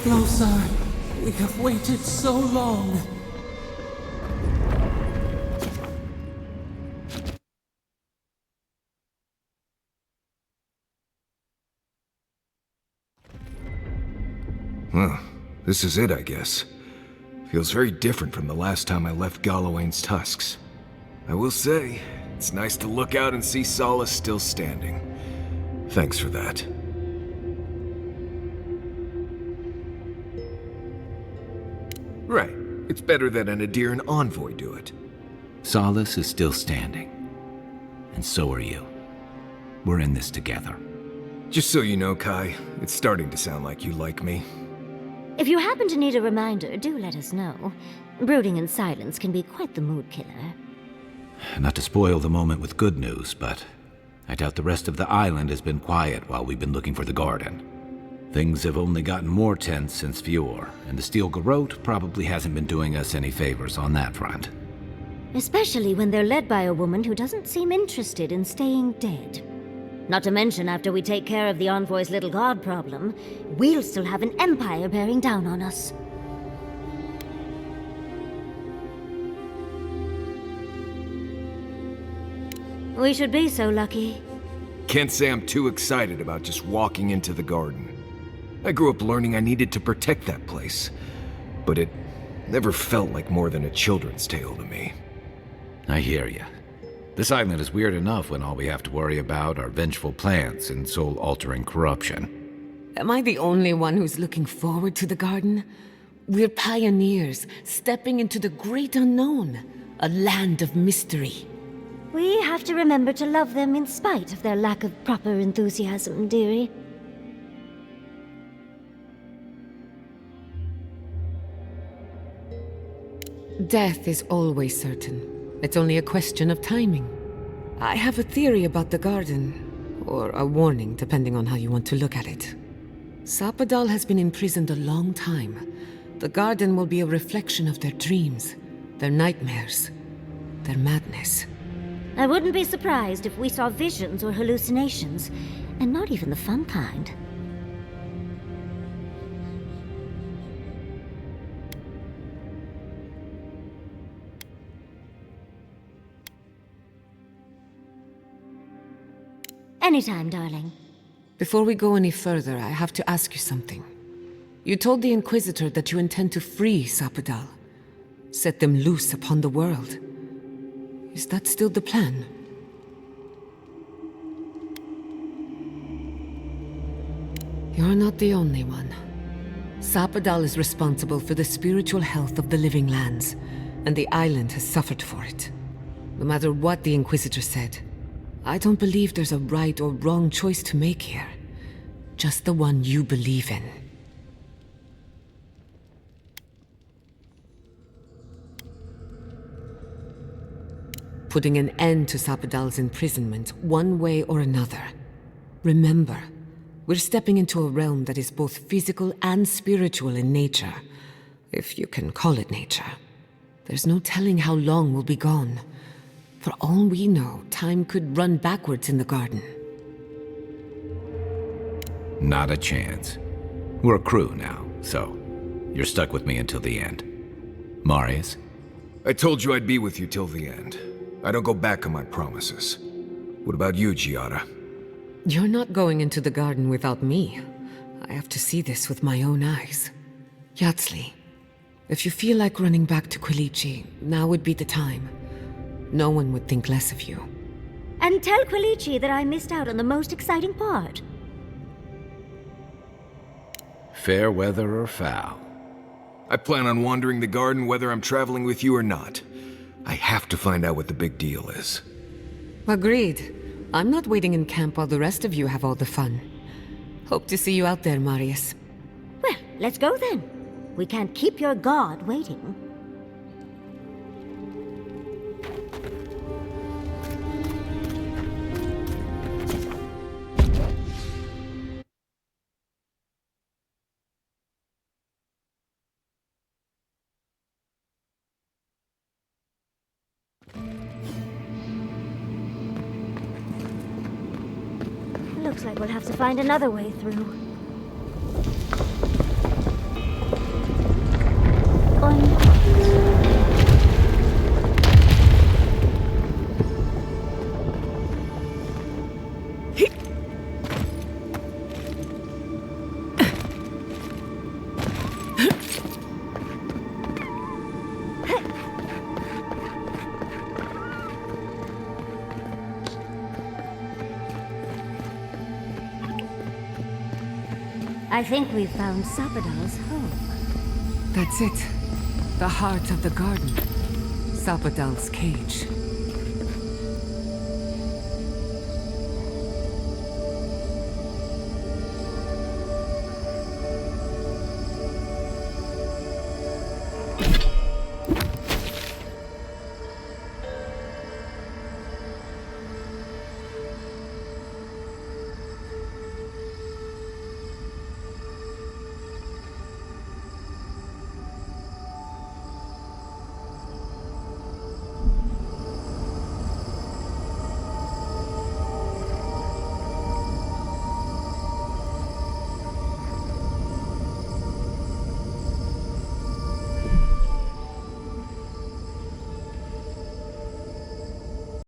Closer. We have waited so long. Well, this is it, I guess. Feels very different from the last time I left Galawain's tusks. I will say, it's nice to look out and see Solace still standing. Thanks for that. Right. It's better that an Adiran envoy do it. Solace is still standing. And so are you. We're in this together. Just so you know, Kai, it's starting to sound like you like me. If you happen to need a reminder, do let us know. Brooding in silence can be quite the mood killer. Not to spoil the moment with good news, but I doubt the rest of the island has been quiet while we've been looking for the garden. Things have only gotten more tense since Fior, and the Steel Garrote probably hasn't been doing us any favors on that front. Especially when they're led by a woman who doesn't seem interested in staying dead. Not to mention, after we take care of the Envoy's little god problem, we'll still have an empire bearing down on us. We should be so lucky. Can't say I'm too excited about just walking into the garden. I grew up learning I needed to protect that place, but it never felt like more than a children's tale to me. I hear you. This island is weird enough when all we have to worry about are vengeful plans and soul-altering corruption. Am I the only one who's looking forward to the garden? We're pioneers, stepping into the great unknown, a land of mystery. We have to remember to love them in spite of their lack of proper enthusiasm, dearie. Death is always certain. It's only a question of timing. I have a theory about the garden, or a warning, depending on how you want to look at it. Sapadal has been imprisoned a long time. The garden will be a reflection of their dreams, their nightmares, their madness. I wouldn't be surprised if we saw visions or hallucinations, and not even the fun kind. Anytime, darling. Before we go any further, I have to ask you something. You told the Inquisitor that you intend to free Sapadal, set them loose upon the world. Is that still the plan? You're not the only one. Sapadal is responsible for the spiritual health of the living lands, and the island has suffered for it. No matter what the Inquisitor said, I don't believe there's a right or wrong choice to make here. Just the one you believe in. Putting an end to Sapadal's imprisonment, one way or another. Remember, we're stepping into a realm that is both physical and spiritual in nature. If you can call it nature. There's no telling how long we'll be gone. For all we know, time could run backwards in the garden. Not a chance. We're a crew now, so you're stuck with me until the end. Marius? I told you I'd be with you till the end. I don't go back on my promises. What about you, Giada? You're not going into the garden without me. I have to see this with my own eyes. Yatsli, if you feel like running back to Quilici, now would be the time. No one would think less of you. And tell Quilici that I missed out on the most exciting part. Fair weather or foul? I plan on wandering the garden whether I'm traveling with you or not. I have to find out what the big deal is. Agreed. I'm not waiting in camp while the rest of you have all the fun. Hope to see you out there, Marius. Well, let's go then. We can't keep your god waiting. Looks like we'll have to find another way through. I think we've found Sapadal's home. That's it. The heart of the garden. Sapadal's cage.